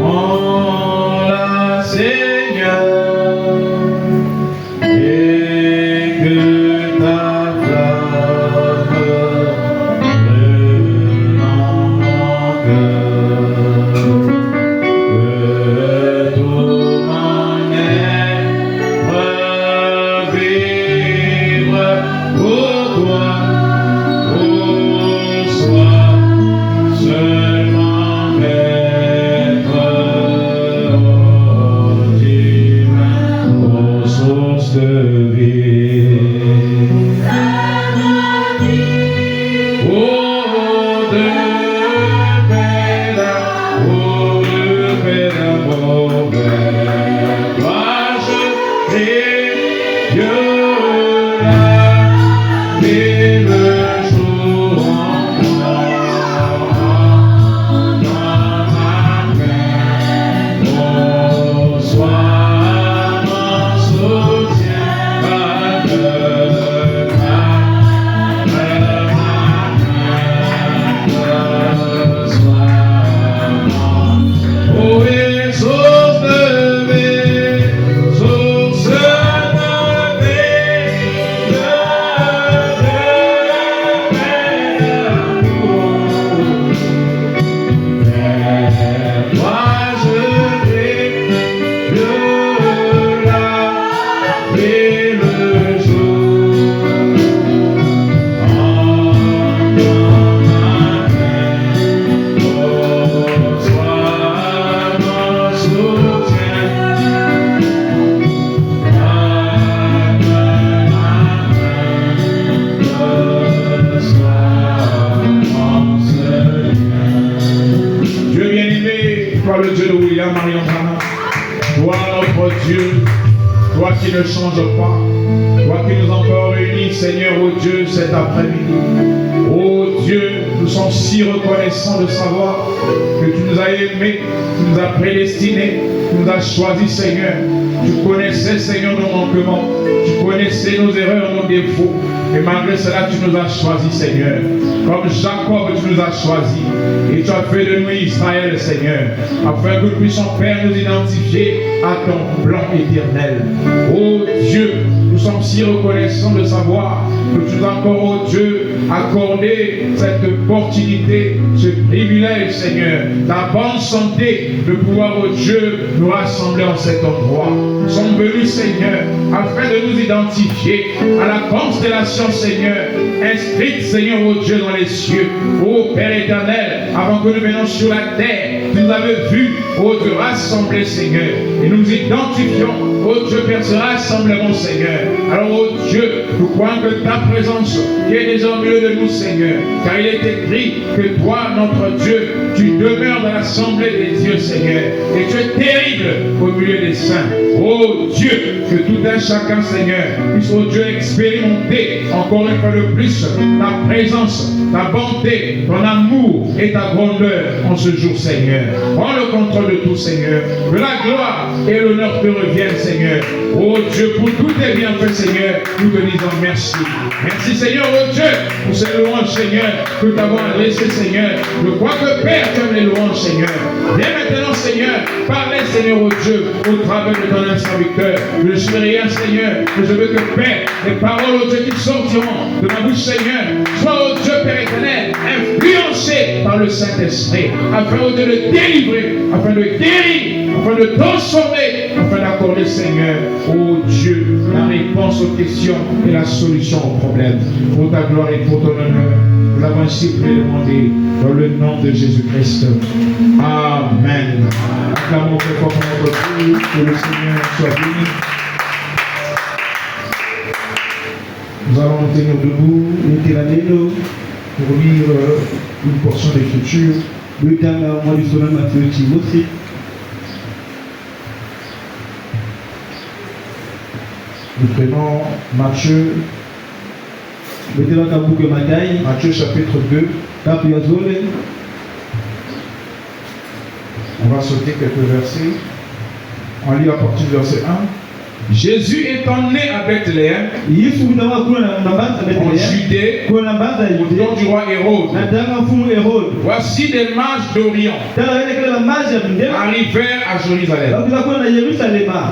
en la Seigneur, et que ta flamme brûle en mon cœur, que tout mon être vibre pour toi, pour soi seulement maître, ô divin, ô source de vie. Oh, de paix, oh, de paix, mauvais, toi je prie, Dieu là, et le jour encore, dans ma main, oh, sois mon soutien, pas de oh, et source de vie, source de vie, de moi je prie, Dieu la vie le jour, en dans ma main, oh, sois mon soutien, Dieu bien-aimé, toi le Dieu de William Marion Branham, toi notre Dieu, toi qui ne changes pas, toi qui nous as encore réunis, Seigneur, ô Dieu, cet après-midi. Ô Dieu, nous sommes si reconnaissants de savoir que tu nous as aimés, tu nous as prédestinés, tu nous as choisis, Seigneur. Tu connaissais, Seigneur, nos manquements, tu connaissais nos erreurs, nos défauts. Et malgré cela, tu nous as choisis, Seigneur. Comme Jacob, tu nous as choisis. Et tu as fait de nous Israël, Seigneur, afin que nous puissions, Père, nous identifier à ton plan éternel. Oh Dieu, nous sommes si reconnaissants de savoir que tu nous as encore, oh Dieu, accordé cette opportunité, ce privilège, Seigneur, la bonne santé de pouvoir, oh Dieu, nous rassembler en cet endroit. Nous sommes venus, Seigneur, afin de nous identifier à la constellation, Seigneur, inscrite, Seigneur, oh Dieu, dans les cieux. Oh Père éternel, avant que nous venions sur la terre, tu nous avais vu, oh Dieu, rassembler, Seigneur, et nous nous identifions, oh Dieu, Père, ce rassemblement, Seigneur. Alors, oh Dieu, nous croyons que ta présence qui est déjà au milieu de nous, Seigneur, car il est écrit que toi, notre Dieu, tu demeures dans l'assemblée des dieux, Seigneur, et tu es terrible au milieu des saints. Oh Dieu, que tout un chacun, Seigneur, puisse, oh Dieu, expérimenter encore une fois de plus ta présence, ta bonté, ton amour et ta grandeur en ce jour, Seigneur. Prends le contrôle de tout, Seigneur. Que la gloire et l'honneur te reviennent, Seigneur. Oh Dieu, pour tous tes bienfaits, Seigneur, nous te disons merci. Merci, Seigneur, oh Dieu, pour ces louanges, Seigneur, que nous t'avons adressées, Seigneur. Je crois que, Père, tu aimes les louanges, Seigneur. Viens maintenant, Seigneur, parlez, Seigneur, oh Dieu, au travers de ton serviteur. Je ne suis rien, Seigneur, mais je veux que, Père, les paroles, oh Dieu, qui sortiront de ma bouche, Seigneur, soient, oh Dieu, Père éternel, influencées par le Saint-Esprit, afin, oh Dieu, de délivrer, afin de guérir, afin de transformer, afin d'accorder, Seigneur, oh Dieu, la réponse aux questions et la solution aux problèmes. Pour ta gloire et pour ton honneur, nous l'avons ainsi demandé dans le nom de Jésus-Christ. Amen. Acclamons très fort pour notre Dieu, que le Seigneur soit béni. Nous allons nous tenir debout, mettez la nez pour lire une portion d'écriture. Nous prenons Matthieu, Matthieu chapitre 2. On va sauter quelques versets. On lit à partir du verset 1. Jésus étant né à Bethléem, en Judée, au temps du roi Hérode, voici des mages d'Orient arrivèrent à Jérusalem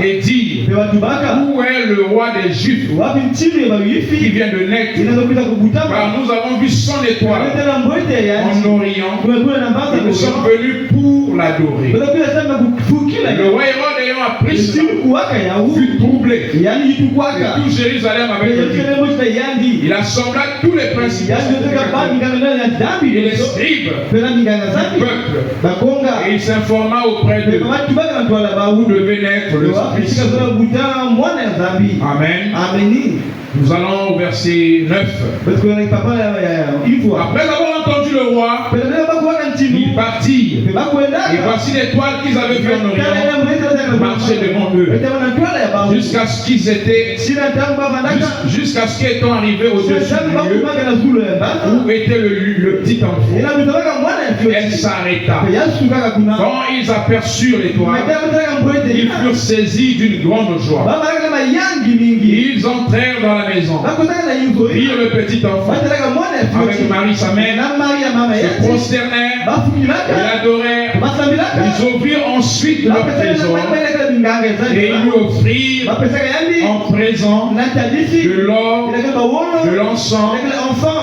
et dirent: où est le roi des Juifs qui vient de naître? Car nous avons vu son étoile en Orient et nous sommes venus pour l'adorer. Le roi Hérode ayant appris cela fut troublé et tout Jérusalem avec le Dieu. Il assembla tous les principaux et les scribes du peuple et il s'informa auprès d'eux où devait naître le Christ. Amen. Nous allons au verset 9. Après avoir entendu le roi, ils partirent. Et voici l'étoile qu'ils avaient vue en Orient marcher devant eux. Jusqu'à ce qu'ils étaient, jusqu'à ce qu'ils étant arrivés au-dessus du lieu où était le petit enfant. Elle s'arrêta. Quand ils aperçurent l'étoile, ils furent saisis d'une grande joie. Ils entrèrent dans la maison, virent le petit enfant avec Marie sa mère, se prosternèrent et adorèrent. Ils ouvrirent ensuite leur trésor et ils lui offrirent en présent de l'or, de l'encens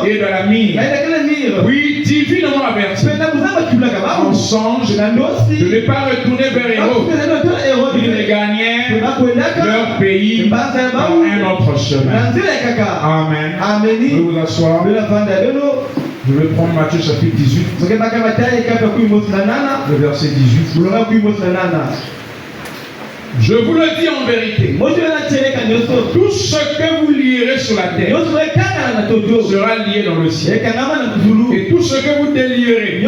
et de la myrrhe. Oui, divinement avertis en songe de ne pas retourner vers Hérode. Ils regagnèrent leur pays par un autre chemin. Amen. Vous vous asseoir. Je vais prendre Matthieu chapitre 18, le verset 18. Je vous le dis en vérité, tout ce que vous lirez sur la terre sera lié dans le ciel. Et tout ce que vous délierez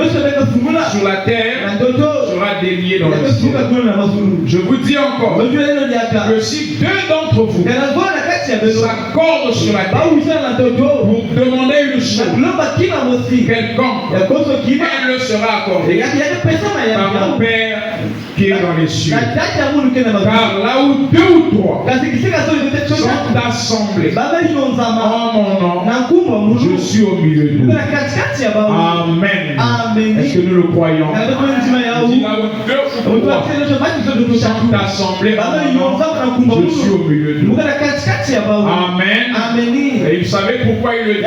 sur la terre sera délié dans le ciel. Je vous dis encore que si deux d'entre vous s'accordent sur la terre pour demander une chose quelconque, elle le sera accordée par mon Père qui est dans les cieux. Car là où deux ou trois sont assemblés en mon nom, je suis au milieu d'eux. Amen. Est-ce que nous le croyons? Dit là où deux ou trois sont assemblés en mon nom, je suis au milieu d'eux. Amen. Et vous savez pourquoi il le dit?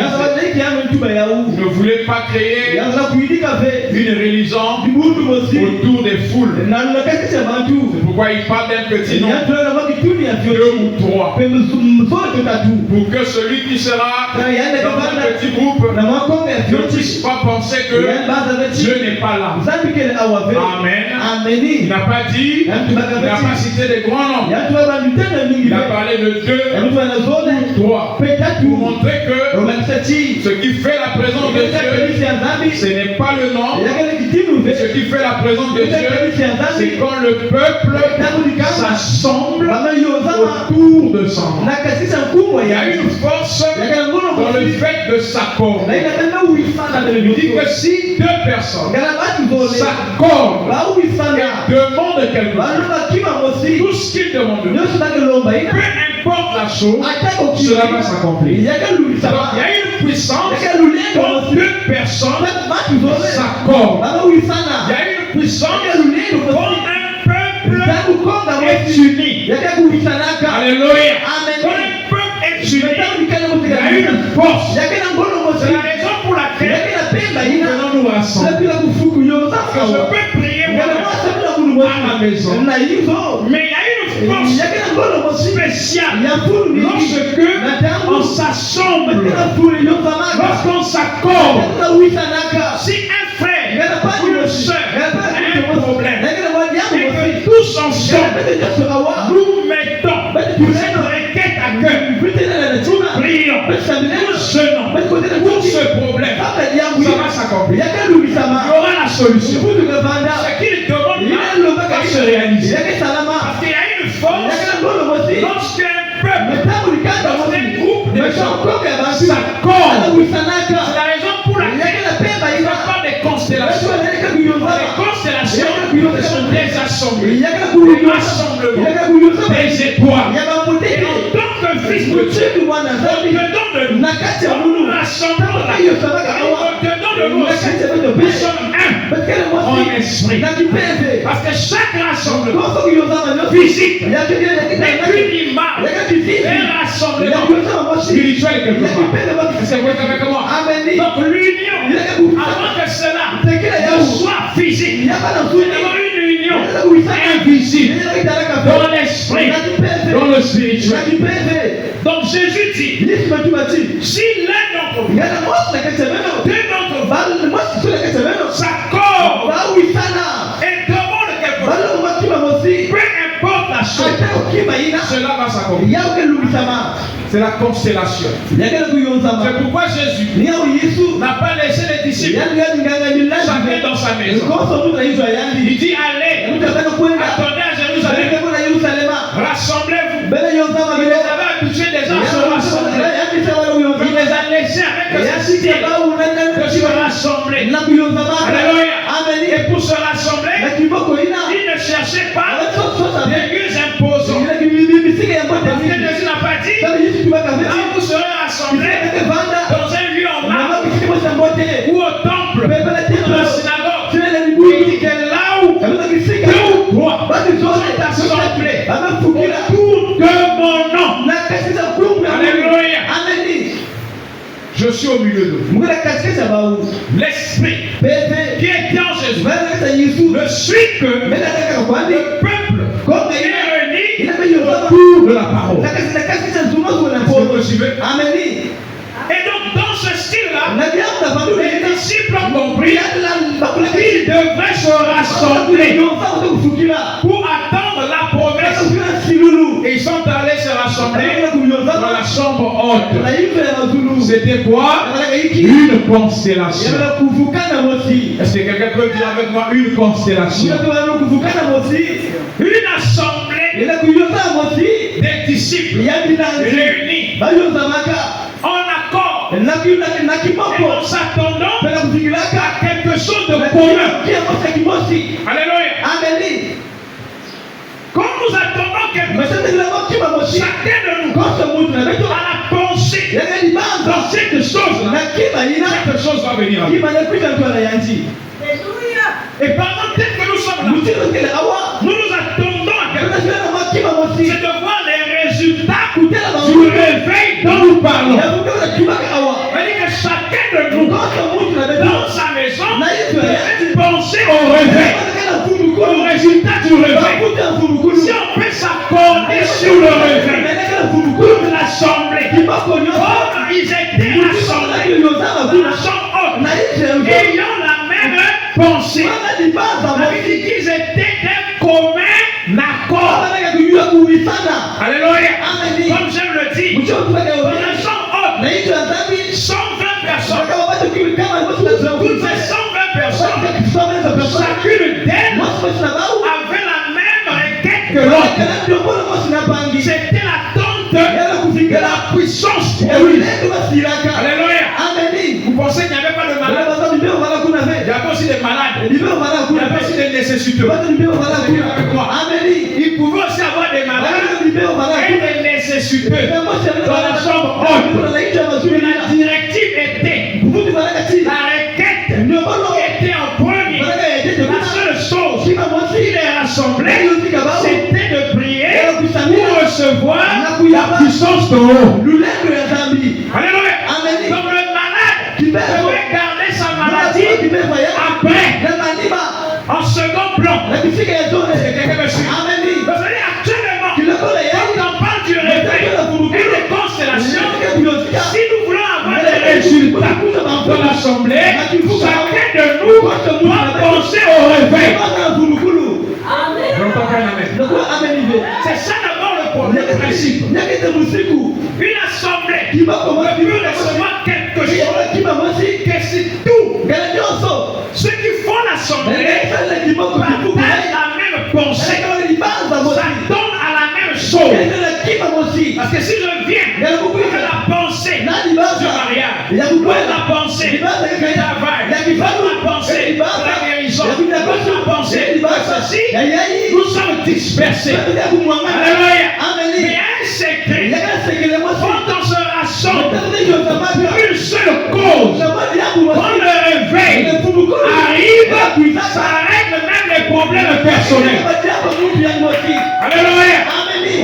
Il ne voulait pas créer une religion autour des foules. C'est pourquoi il parle d'un petit nombre, deux ou trois, pour que celui qui sera dans un petit groupe ne puisse pas penser que Dieu n'est pas là. Amen. Il n'a pas dit, il n'a pas cité des grands nombres. Il a parlé de deux ou trois pour montrer que ce qui fait la présence de Dieu, ce n'est pas le nom. Mais ce qui fait la présence de Dieu, c'est quand le peuple s'assemble autour de son nom. Il y a une force dans le fait de s'accorder. Il dit que si deux personnes s'accordent et demandent quelque chose, tout ce qu'ils demandent, peu importe la chose, cela va s'accomplir. Donc il y a une puissance quand deux personnes s'accordent. Il y a une puissance quand un peuple est uni. Alléluia. Quand un peuple est uni, il y a une force. C'est la raison pour laquelle nous venons nous rassembler. Parce que je peux prier à ma maison. Mais il y a une force spéciale lorsque on s'assemble, lorsqu'on s'accorde. Si un frère ou une soeur a un problème et que tous ensemble nous mettons cette requête à cœur, nous prions pour ce nom, pour ce problème, ça va s'accomplir. Il y aura la solution. Ce qu'il demande va se réaliser. Parce qu'il y a une force lorsqu'un peuple, lorsqu'un groupe de gens s'accorde. C'est la raison pour laquelle il n'y a pas de constellation. Les constellations sont des assemblées, des rassemblements, des étoiles. Et en tant que fils de Dieu, on te donne de nous. Nous rassemblons là. On te donne de nous aussi. Nous sommes un en esprit. Parce que chaque rassemblement physique n'est qu'une image d'un rassemblement spirituel quelque part. C'est vrai avec moi. Donc l'union, avant que cela ne soit physique, il y a une union invisible dans l'esprit, dans le spirituel. Donc Jésus dit, si l'un d'entre vous, deux d'entre vous, s'accorde et demande quelque chose, peu importe la chose, cela va s'accomplir. C'est la constellation. C'est pourquoi Jésus n'a pas laissé les disciples chacun dans sa maison. Il dit allez, attendez à Jérusalem, rassemblez-vous. Il les avait habitués déjà à se rassembler. Il les a laissés avec ce style de se rassembler. Alléluia. Et pour se rassembler, il ne cherchait pas des lieux imposants. Parce que Jésus n'a pas dit là vous serez rassemblés dans un lieu en marbre ou au temple ou dans la synagogue. Il dit que là où deux ou trois sont assemblés autour de mon nom. Alléluia. Je suis au milieu de vous. L'esprit qui était en Jésus ne suit que le peuple qui est réuni autour de la parole. Vous me suivez? Et donc dans ce style-là, les disciples ont compris qu'ils devraient se rassembler pour attendre la promesse. Et ils sont allés se rassembler dans la chambre haute. C'était quoi? Une constellation. Est-ce que quelqu'un peut dire avec moi une constellation? Une assemblée des disciples réunis en accord et en s'attendant à quelque chose de commun. Alléluia. Quand nous attendons quelque chose, chacun de nous à la pensée dans cette chose-là, quelque chose va venir. Et pendant que nous sommes là, nous nous attendons à quelque chose. C'est de voir les résultats du réveil dont nous parlons. C'est-à-dire que chacun de nous, dans sa maison, devait penser au réveil, au résultat du réveil. Si on peut s'accorder sur le réveil, toute l'assemblée, comme ils étaient assemblés dans la chambre haute, ayant la même pensée, ça veut dire qu'ils étaient d'un commun accord. Alléluia. Comme je le dis, dans la chambre haute, 120 personnes. Toutes ces 120 personnes, chacune d'elles avait la même requête que l'autre. C'était l'attente de la puissance de Dieu. Alléluia. Vous pensez qu'il n'y avait pas de malades? Il y avait aussi des malades. Il y avait aussi des nécessiteux. Il pouvait aussi avoir des malades et des nécessiteux dans la chambre haute. La directive était, la requête était en premier. La seule chose qui les rassemblait, c'était de prier pour recevoir la puissance de haut. Alléluia. Donc le malade devait garder sa maladie après, en second plan. Quelqu'un me suit? Actuellement, quand on parle du réveil et des constellations, si nous voulons avoir des résultats dans l'assemblée, chacun de nous doit penser au réveil. C'est ça d'abord le premier principe. Une assemblée ne peut recevoir quelque chose que c'est tout. Ceux qui font l'assemblée partagent la même pensée, s'attendent à la même chose. Parce que si je viens de la pensée du mariage, ou de la pensée du travail, de la pensée de la guérison, de la pensée de ceci, nous sommes dispersés. Alléluia. Mais un secret, quand on se rassemble, une seule cause, quand le réveil arrive, ça règle même les problèmes personnels. Alléluia.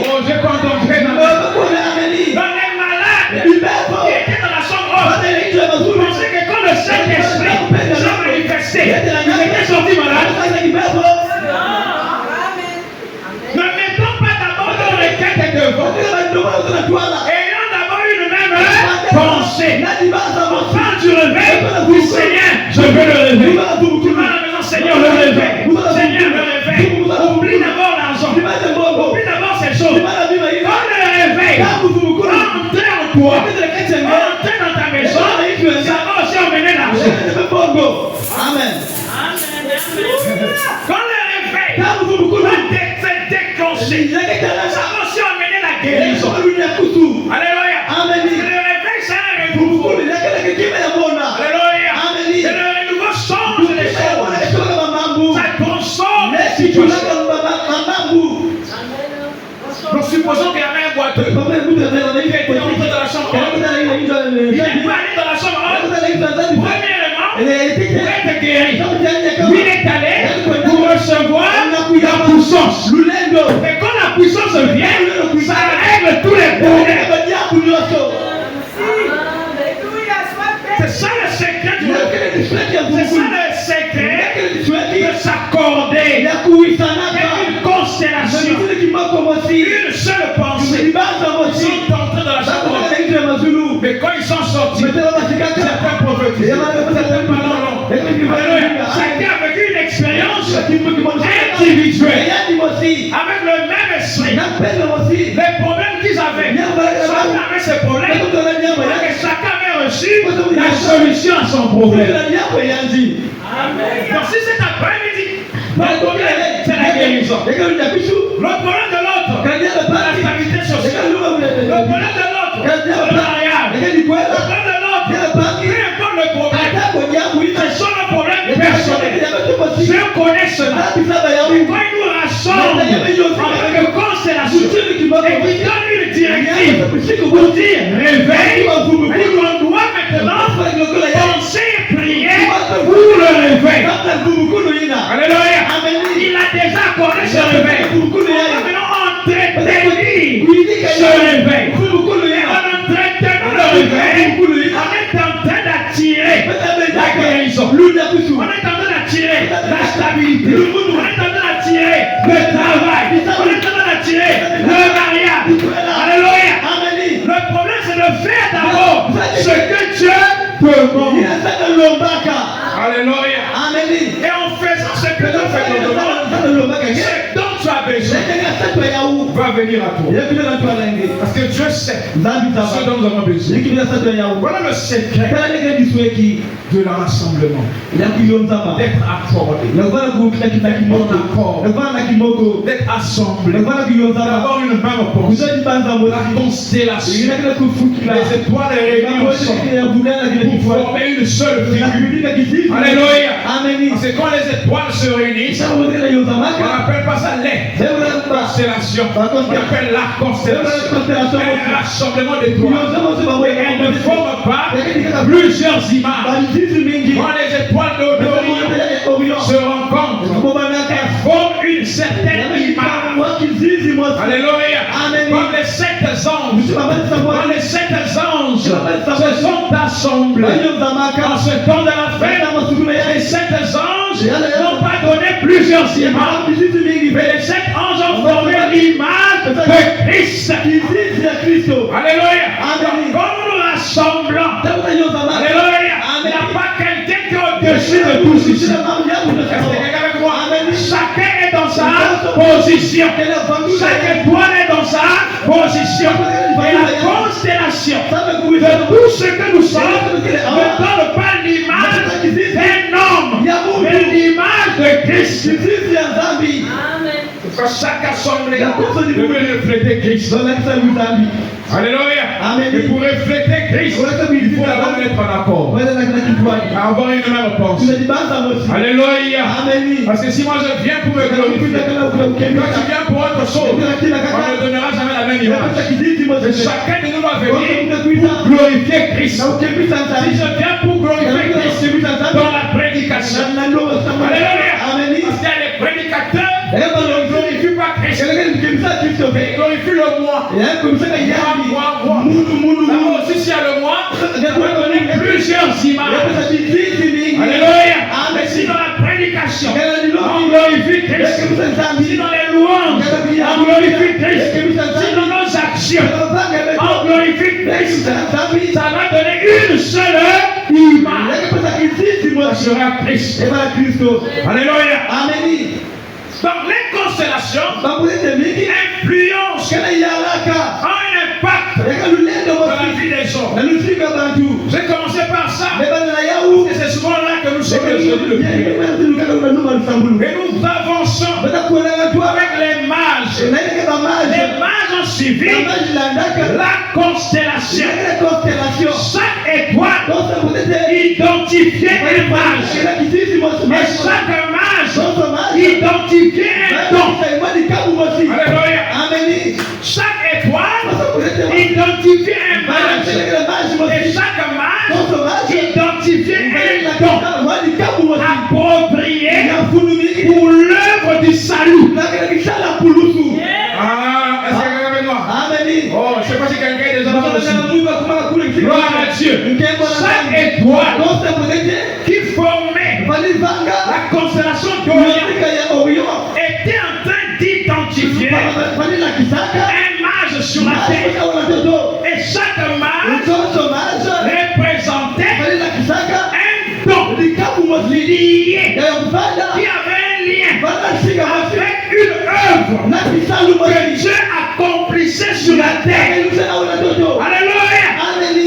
Oh, j'ai contemplé dans les malades qui étaient dans la chambre haute. Vous pensez que quand le Saint-Esprit s'est manifesté, ils étaient sortis malades? Ne mettons pas d'abord nos requêtes devant. Ayons d'abord une même pensée. Quand tu réveilles, dis Seigneur, je veux le réveil. Tu vas à la maison, Seigneur, le réveil. Seigneur, le réveil. Oublie d'abord l'argent. Oublie d'abord ces choses. Quand le réveil, entrez en toi, entrez dans ta maison, ça va aussi emmener l'argent. Amen. Quand le réveil va être déclenché, ça va aussi emmener la guérison. Alléluia. Le réveil, c'est un renouveau. Alléluia. Et le renouveau change les choses. Ça transforme les situations. Nous supposons qu'il y avait un boiteux qui était entré dans la chambre haute. Il n'est pas allé dans la chambre haute. Premièrement, pour être guéri. Il est allé pour recevoir la puissance. Et quand la puissance vient, ça règle tous les problèmes. C'est ça le secret du réveil. C'est ça le secret de s'accorder. Une constellation. Une seule pensée. Ils sont entrés dans la chambre. Mais quand ils sont sortis, certains prophétisent, certains parlent. Chacun avec une expérience individuelle, avec le même esprit. Les problèmes qu'ils avaient, chacun avait ses problèmes. Et chacun avait reçu la solution à son problème. Donc si c'est après-midi, le problème c'est la guérison. Le problème de l'autre, c'est la stabilité sociale. Le problème de l'autre, c'est le mariage. Le problème de l'autre, peu importe le problème, c'est son problème personnel. Je connais cela. Et quand il nous rassemble en tant que constellation et qu'il donne une directive pour dire réveil, et qu'on doit maintenant penser et prier pour le réveil. Alléluia. Il a déjà accordé ce réveil. Maintenant, entretenir ce réveil. En entretenant le réveil, on est en train d'attirer la guérison. On est en train d'attirer la stabilité. On est en train d'attirer le travail. On est en train d'attirer le mariage. Alléluia. Le problème, c'est de faire d'abord ce que Dieu demande. Alléluia. Et en faisant ce que Dieu fait, ce dont tu as besoin va venir à toi. Parce que Dieu sait ce dont nous avons besoin. Voilà le secret de la rassemblement. D'être accordé. D'être assemblé. D'avoir une même pensée. La constellation. Les étoiles réunies ensemble pour former une seule figure. Alléluia. Parce que quand les étoiles se réunissent, on n'appelle pas ça les constellations. On appelle la constellation. Un rassemblement d'étoiles. Elle ne forme pas plusieurs images. Quand les étoiles d'Orient se rencontrent, elles forment une certaine image. Alléluia. Comme les 7 anges. Quand les 7 anges se sont assemblés en ce temps de la fête, les 7 anges n'ont pas donné plusieurs images, mais les 7 anges ont formé l'image de Christ. Alléluia. Quand nous nous rassemblons, alléluia, il n'y a pas quelqu'un qui est au-dessus de tous ici. Chacun est dans sa position. Chaque étoile est dans sa position. Et la constellation de tout ce que nous sommes ne donne pas l'image d'un homme, mais l'image de Christ. Chaque assemblée devait refléter Christ. Alléluia. Amen. Et pour refléter Christ, il faut d'abord être en accord. Avoir une même pensée. Alléluia. Parce que si moi je viens pour me glorifier, quand tu viens pour autre chose, on ne donnera jamais la même image. Et chacun de nous va venir pour glorifier Christ. Si je viens pour glorifier Christ dans la prédication, alléluia. Parce qu'il y a des prédicateurs qui ne glorifient pas Christ. Ils glorifient le moi. Moi. D'abord aussi, s'il y a le moi, on va donner plusieurs images. Alléluia. Mais si dans la prédication, on glorifie Christ. Si dans les louanges, on glorifie Christ. Si dans nos actions, on glorifie Christ. Ça va donner une seule image. Ça sera Christ. Alléluia. Donc les constellations influencent, ont un impact dans la vie des hommes. J'ai commencé par ça. Et c'est souvent là que nous sommes aujourd'hui. Et nous avançons avec les mages. Les mages ont suivi la constellation. Chaque étoile identifiait un mage. Et chaque mage identifiait un don. Alléluia. Chaque étoile identifiait un mage. Et chaque mage identifiait un don approprié pour l'œuvre du salut. Ah, est-ce que quelqu'un avec moi? Oh, je ne sais pas si quelqu'un est déjà dans le ciel. Gloire à Dieu. Chaque étoile qui formait la constellation d'Orion était en train d'identifier un mage sur la terre. Et chaque mage représentait un don lié, qui avait un lien avec une œuvre que Dieu accomplissait sur la terre. Alléluia.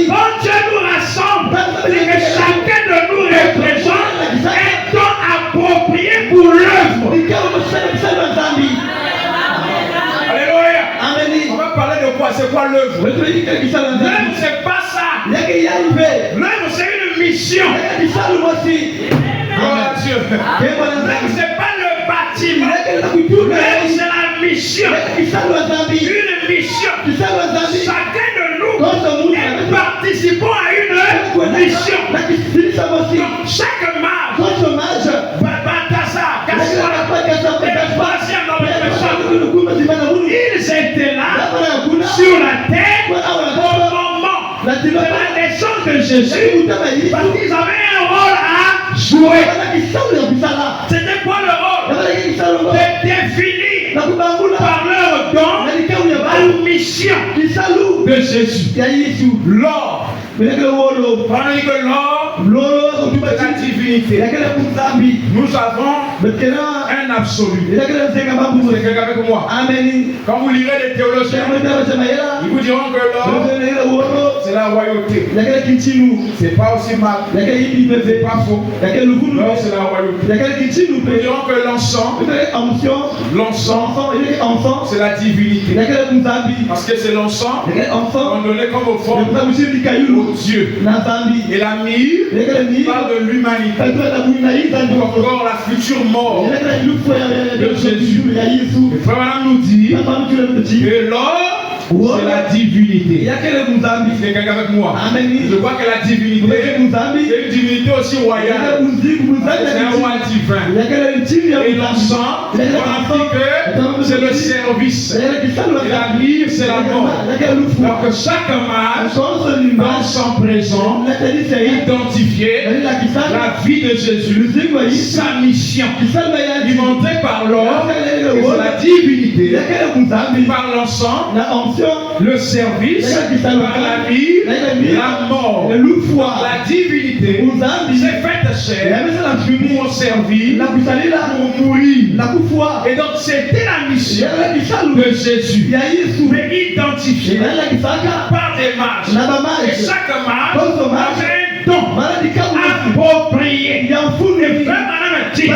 Quand Dieu nous rassemble, c'est que chacun de nous représente un don approprié pour l'œuvre. Alléluia. On va parler de quoi? C'est quoi l'œuvre? L'œuvre, c'est pas ça. L'œuvre, c'est une mission. Gloire à Dieu. L'œuvre, c'est pas le bâtiment. L'œuvre, c'est la mission. Une mission. Chacun de nous est participant à une mission. Donc, chaque mage, Balthazar, Gaspard, et troisième dans le méchant, ils étaient là sur la terre au moment de la naissance de Jésus, parce qu'ils avaient un rôle à jouer. C'était quoi le rôle? De définir par leur don la mission de Jésus. L'or. Pendant que l'or, c'est la divinité. Nous avons un absolu. C'est quelqu'un avec moi. Quand vous lirez les théologiens, ils vous diront que l'or, c'est la royauté. C'est pas aussi mal. C'est pas faux. L'or, c'est la royauté. Ils vous diront que l'encens, c'est la divinité. Parce que c'est l'encens qu'on donnait comme offrande au Dieu. Et la myrrhe parle de l'humanité. Ou encore la future mort de Jésus. Et frère madame nous dit que l'or, c'est la divinité. C'est quelqu'un avec moi. Je vois que la divinité, c'est une divinité aussi royale. C'est un roi divin. Et l'encens, on a dit que c'est le service. Et la myrrhe, c'est la mort. Donc chaque mage, dans son présent, identifiait la vie de Jésus, sa mission. Il montrait par l'or que c'est la divinité, par l'encens, le service, par la vie, la mort, la divinité s'est faite chair pour servir, pour mourir. Et donc c'était la mission de Jésus, mais identifiée par des mages. Et chaque mage avait un don approprié. Et frère madame dit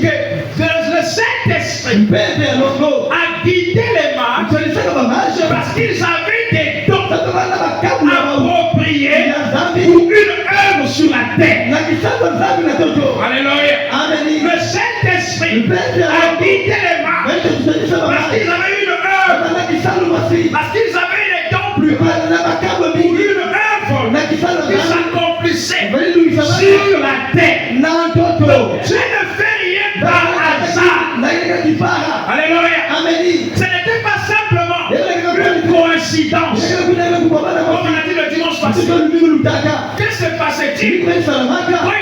que le Saint-Esprit a guidé les mages parce qu'ils avaient des dons Saint-Esprit a guidé les marches. Parce qu'ils avaient une œuvre. Parce qu'ils avaient les dons plus hauts. Pour une œuvre qui s'accomplissait sur la terre. Donc, Dieu ne fait rien par hasard. Alléluia. Ce n'était pas simplement une coïncidence. Comme on a dit le dimanche passé. Que se passait-il quand il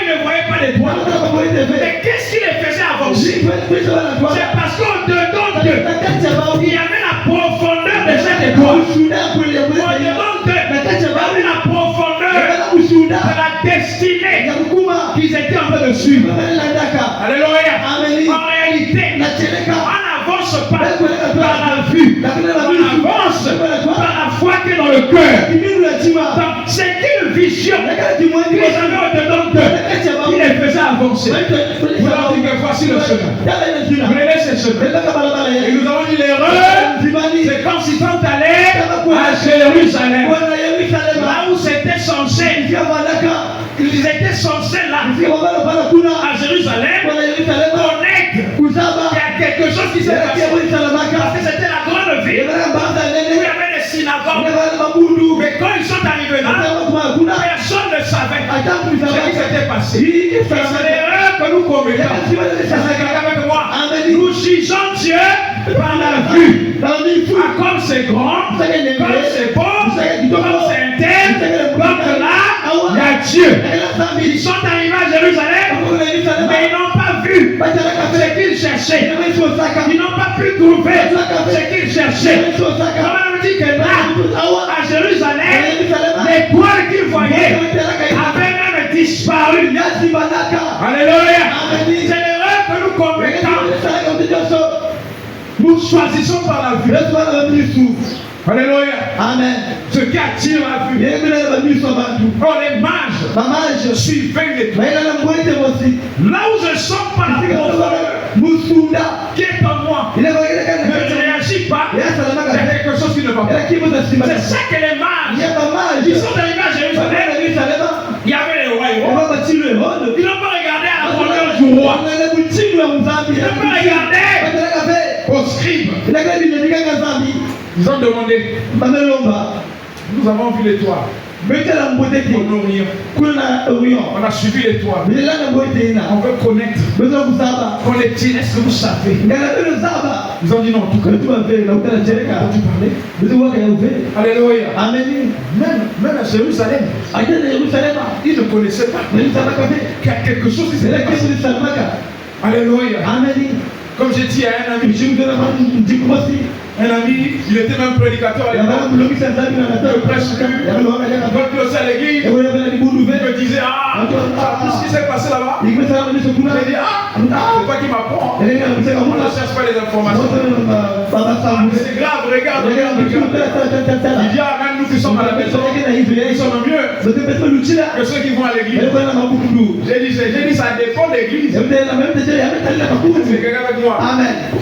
ne voyait pas l'étoile? Mais qu'est-ce qui les faisait avancer? C'est parce qu'au-dedans d'eux, il y avait la profondeur de cette étoile. Au-dedans d'eux, il y avait la profondeur de la destinée qu'ils étaient en train de suivre. Alléluia. En réalité, on n'avance pas par la vue. On avance par la foi qui est dans le cœur. Donc, c'est une vision qu'ils avaient au-dedans d'eux qui les faisait avancer. Vous leur dites que voici le chemin. Vous les laissez ce chemin. Et nous avons dit l'erreur, c'est quand ils sont allés à Jérusalem. Là où c'était censé, ils étaient censés là, à Jérusalem, connaître qu'il y a quelque chose qui s'est passé. Parce que c'était la grande ville où il y avait des synagogues. Mais quand ils sont arrivés là, personne ne savait ce qui s'était passé. C'est l'erreur que nous commettons. Avec moi, nous jugeons Dieu par la vue. Comme c'est grand, comme c'est beau, comme c'est interne, comme là, il y a Dieu. Ils sont arrivés à Jérusalem, mais ils n'ont pas vu ce qu'ils cherchaient. Ils n'ont pas pu trouver ce qu'ils cherchaient. On me dit que là, à Jérusalem, l'étoile qu'ils voyaient avait même disparu. Alléluia. C'est l'erreur que nous commettons. Nous choisissons par la vue. Alléluia. Amen. Ce qui attire la vue. Oh, les mages suivaient l'étoile. Là où je sens par la profondeur qui est en moi, ne réagit pas, il y a quelque chose qui ne va pas. C'est ça que les mages, ils sont arrivés à Jérusalem, il y avait les rois. Ils n'ont pas regardé à la grandeur du roi. Ils n'ont pas regardé aux scribes. Ils ont demandé, nous avons vu l'étoile en Orient. On a suivi l'étoile. On veut connaître. Qu'on est dit, est-ce que vous savez? Ils ont dit non, en tout cas. Alléluia. Même à Jérusalem, ils ne connaissaient pas qu'il y a quelque chose qui s'est passé. Alléluia. Comme j'ai dit à un ami, il était même prédicateur à l'époque. Le prêche quand il était à l'église, il me disait, tout ce qui s'est passé là-bas. J'ai dit, c'est pas qui m'apprend. On ne cherche pas les informations. C'est grave, regarde. Il dit, même nous qui sommes à la maison, ils sont mieux que ceux qui vont à l'église. J'ai dit, ça dépend de l'église. C'est quelqu'un avec moi.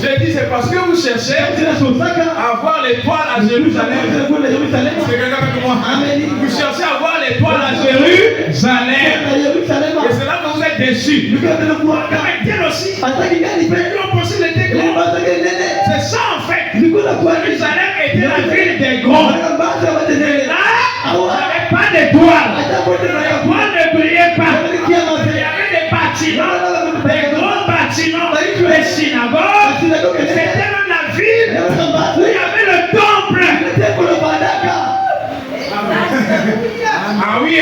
J'ai dit, c'est parce que vous cherchez à voir l'étoile à Jérusalem. C'est quelqu'un avec moi. Vous cherchez à voir l'étoile à Jérusalem. Et c'est là que vous êtes déçus. Mais Dieu aussi, il ont possibilité grands. C'est ça en fait. Jérusalem était la ville des grands. Et là, il n'y avait pas d'étoile. L'étoile ne brillait pas. Il y avait des bâtiments, des grands bâtiments, des synagogues. C'était même la ville où il y avait le temple. Ah oui.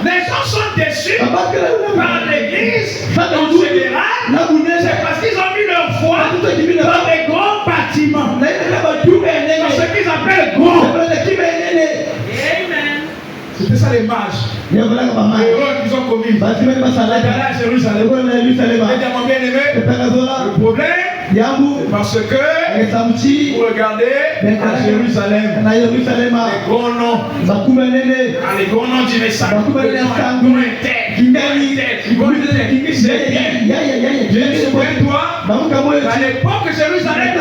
Les gens sont déçus par l'église en général. C'est parce qu'ils ont mis leur foi dans des grands bâtiments. Dans ce qu'ils appellent grands. C'était ça les mages. L'erreur qu'ils ont commis. D'aller à Jérusalem. Et dire mon bien-aimé, le problème, c'est parce que vous regardez à Jérusalem les grands noms. Les grands noms du message. C'est bien. J'ai dit, toi, à l'époque Jérusalem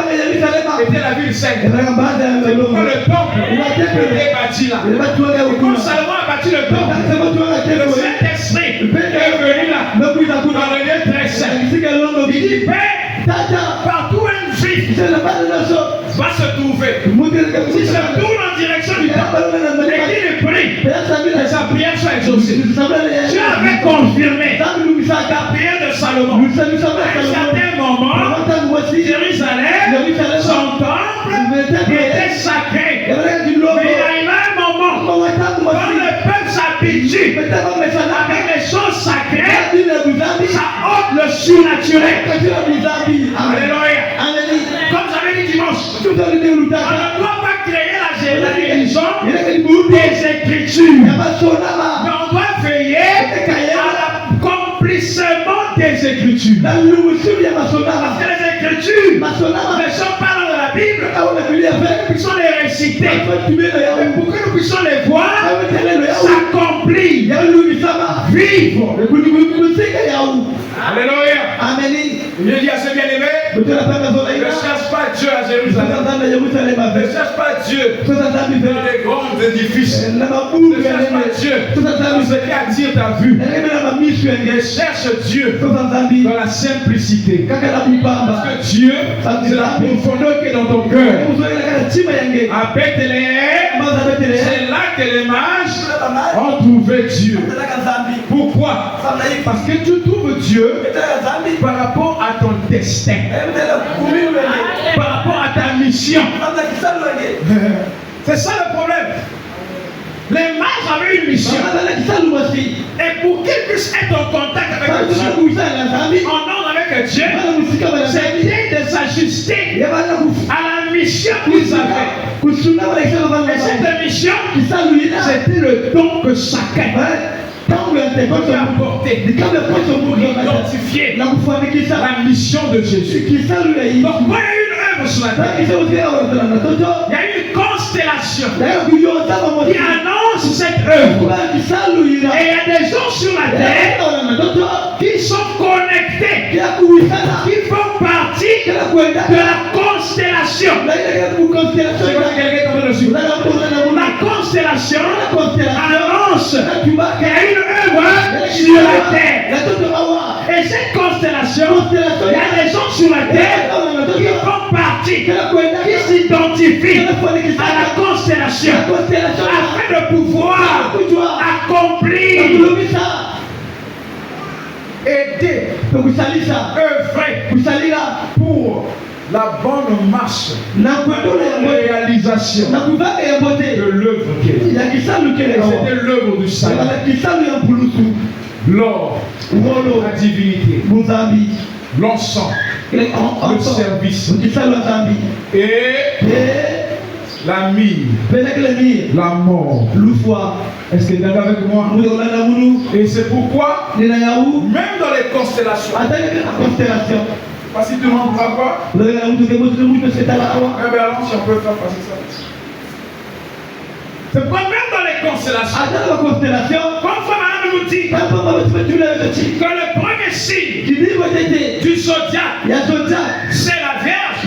était la ville sainte. C'est pourquoi le temple était bâti là. Quand Salomon a bâti le temple, le Saint-Esprit est venu là, dans le lieu très saint. Il Il dit Père, partout où un juif va se trouver, si se tourne en direction du temple et qu'il prie, et sa prière soit exaucée. Dieu avait confirmé la prière de Salomon. À un certain moment, Jérusalem, son temple était sacré. Mais il arrive un moment quand le peuple s'habitue avec les choses sacrées, ça ôte le surnaturel. Alléluia. Comme j'avais dit dimanche, on ne doit pas créer la religion des Écritures. Mais on doit veiller à l'accomplissement des Écritures. Parce que les Écritures ne sont pas dans la Bible, nous puissions les réciter. Et pour que nous puissions les voir s'accomplir, vivre. Alléluia. Amen. Je dis à ce bien-aimé, ne cherche pas Dieu à Jérusalem. Ne cherche pas Dieu dans les grands édifices. Ne cherche pas Dieu dans ce qui attire ta vue. Mais cherche Dieu dans la simplicité. Parce que Dieu, c'est la profondeur qui est dans ton cœur. À Bethléem, c'est là que les mages ont trouvé Dieu. Pourquoi? Parce que tu trouves Dieu par rapport à ton destin, par rapport à ta mission. C'est ça le problème. Les mages avaient une mission. Et pour qu'ils puissent être en contact avec Dieu, en ordre avec Dieu, c'était de s'ajuster à la mission qu'ils avaient. Et cette mission, c'était le don que chacun peut apporter pour identifier la mission de Jésus. Donc, quand il y a une œuvre sur la terre, il y a une constellation qui annonce cette œuvre. Et il y a des gens sur la terre qui sont connectés, qui font partie de la constellation. La constellation annonce qu'il y a une œuvre sur la terre. Et cette constellation, il y a des gens sur la terre qui font partie, qui s'identifient à la constellation afin de pouvoir accomplir, aider, œuvrer pour la bonne marche, la réalisation de l'œuvre qu'elle est. C'était l'œuvre du salut. L'or, la divinité, l'encens, le service et la mire, la mort. Est-ce que tu es avec moi? Et c'est pourquoi, même dans les constellations, pas si tout le monde ne va pas. Eh bien, allons, si on peut faire passer ça. C'est pourquoi même dans les constellations, comme Madame nous dit que le premier signe du zodiaque, c'est la Vierge,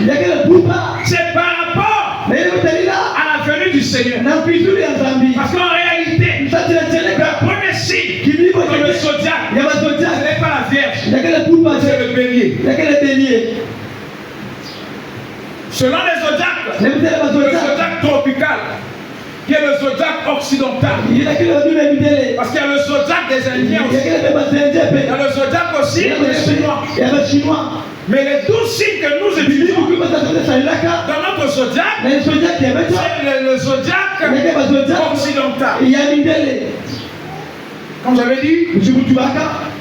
c'est par rapport à la venue du Seigneur. Parce qu'en réalité, le premier signe dans le zodiaque, ce n'est pas la Vierge, c'est le bélier. Selon les zodiaques, le zodiaque tropical, qui est le zodiaque occidental. Parce qu'il y a le zodiaque des Indiens aussi. Il y a le zodiaque aussi des Chinois. Mais les 12 signes que nous étudions dans notre zodiaque, c'est le zodiaque occidental. Comme j'avais dit,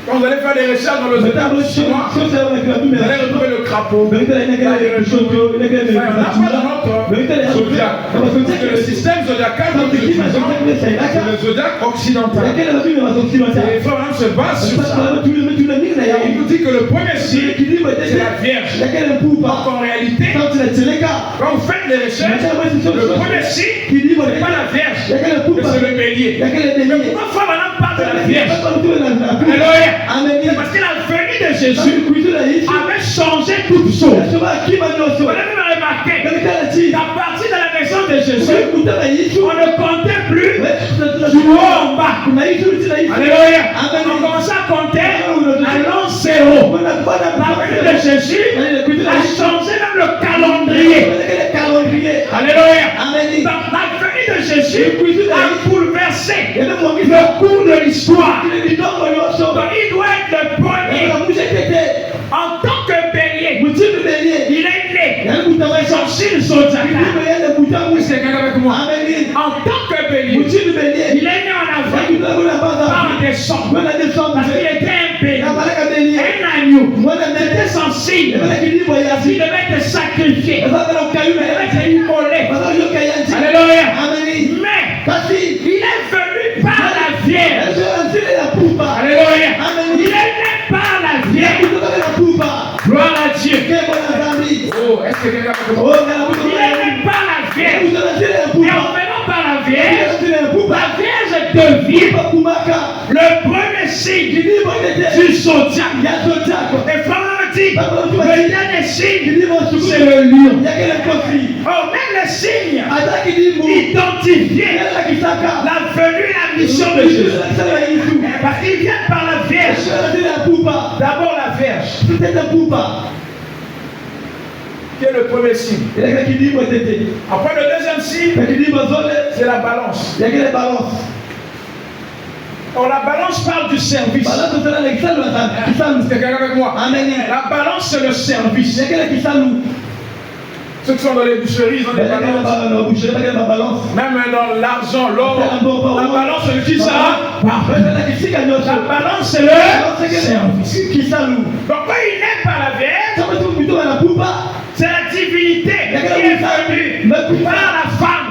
quand vous allez faire des recherches dans le zodiaque chinois, vous allez retrouver le crapaud. Il y a le chauveau. Il n'y en a pas dans notre zodiaque. Parce que le système zodiacal, c'est le zodiaque occidental. Et il faut vraiment se base sur ça. Il nous dit que le premier signe, c'est la Vierge. Donc en réalité, quand vous faites les recherches, le premier signe, ce n'est pas la Vierge, mais c'est le bélier. Mais pourquoi maintenant parle de la Vierge? Alléluia. Parce que la venue de Jésus avait changé toutes choses. Vous avez même remarqué qu'à partir de la naissance de Jésus, on ne comptait plus du haut en bas. Alléluia. On commençait à compter à l'an zéro. La venue de Jésus a changé même le calendrier. Alléluia. Donc, la venue de Jésus a bouleversé le cours de l'histoire. Donc, il doit être le premier. En tant que bélier, il est né. Son signe zodiacal. En tant que bélier, il est né en avril, pas en décembre. Parce qu'il était un bélier. Un agneau. C'était son signe. Il devait être sacrifié. Il devait être immolé. Alléluia. Mais il est venu par la Vierge. Alléluia. Il est né par la Vierge. Gloire à Dieu. Oh, est-ce que quelqu'un peut comprendre? Il est né par la Vierge. Et en venant par la Vierge devient le premier signe du zodiaque. Et Frère me dit, le dernier signe, c'est le lion. Oh, même les signes identifiaient la venue et la mission de Jésus. Parce qu'ils viennent par la Vierge. D'abord la Vierge. Qui est le premier signe. Après le deuxième signe, c'est la balance. Alors la balance parle du service. C'est quelqu'un avec moi. La balance c'est le service. Ceux qui sont dans les boucheries, ils ont des balances. Même dans l'argent, l'or. La balance c'est le qui ça? La balance c'est le service. Donc quand il est par la Vierge, c'est la divinité qui est venue par la femme.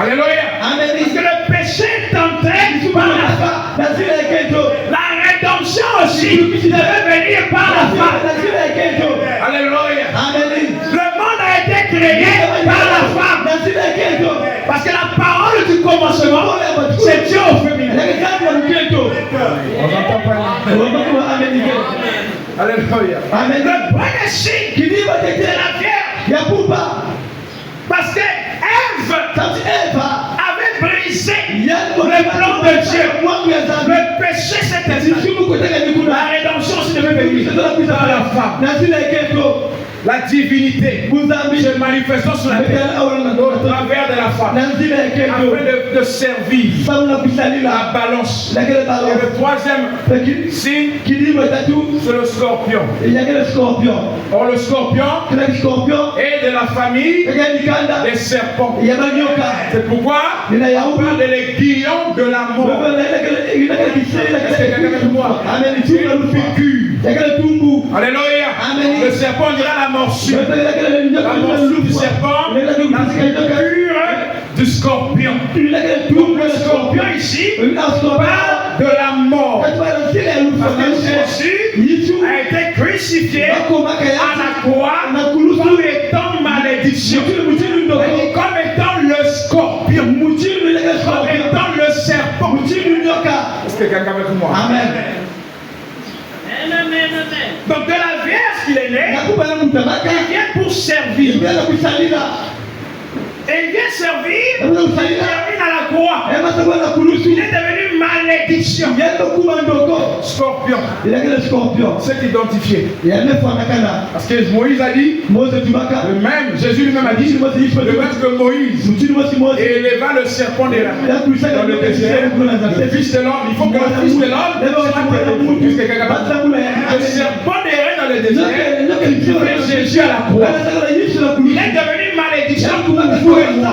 Alléluia. Parce que le péché est entré par la femme. La rédemption aussi devait venir par la femme. Alléluia. Le monde a été créé par la femme. Parce que la parole du commencement, c'est Dieu au féminin. On n'entend pas. Alléluia. Le premier signe, c'est la Vierge. Parce que Ève avait brisé le plan de Dieu. Le péché s'était fait. La rédemption se devait venir par la femme. La divinité se manifestant sur la terre au travers de la femme afin de servir la balance. Et le troisième signe, c'est le scorpion. Or le scorpion est de la famille des serpents. C'est pourquoi on parle de l'aiguillon de la mort. Alléluia. Le serpent dira la morsure. La morsure du serpent, la piqûre du scorpion. Donc le scorpion ici parle de la mort. Parce que Jésus a été crucifié à la croix comme étant malédiction. Comme étant le scorpion. Comme étant le serpent. Est-ce que quelqu'un avec moi? Amen. Donc de la Vierge qu'il est né, il vient pour servir. Et il vient servir, il termine à la croix. Il est devenu malédiction. Scorpion. C'est identifié. Parce que Moïse a dit, le même, Jésus lui-même a dit, le même que Moïse éleva le serpent des rameaux dans le désert. Le fils de l'homme, il faut que le fils de l'homme le serpent des reins dans le désert, Jésus à la croix. Il est devenu malédiction pour vous et moi,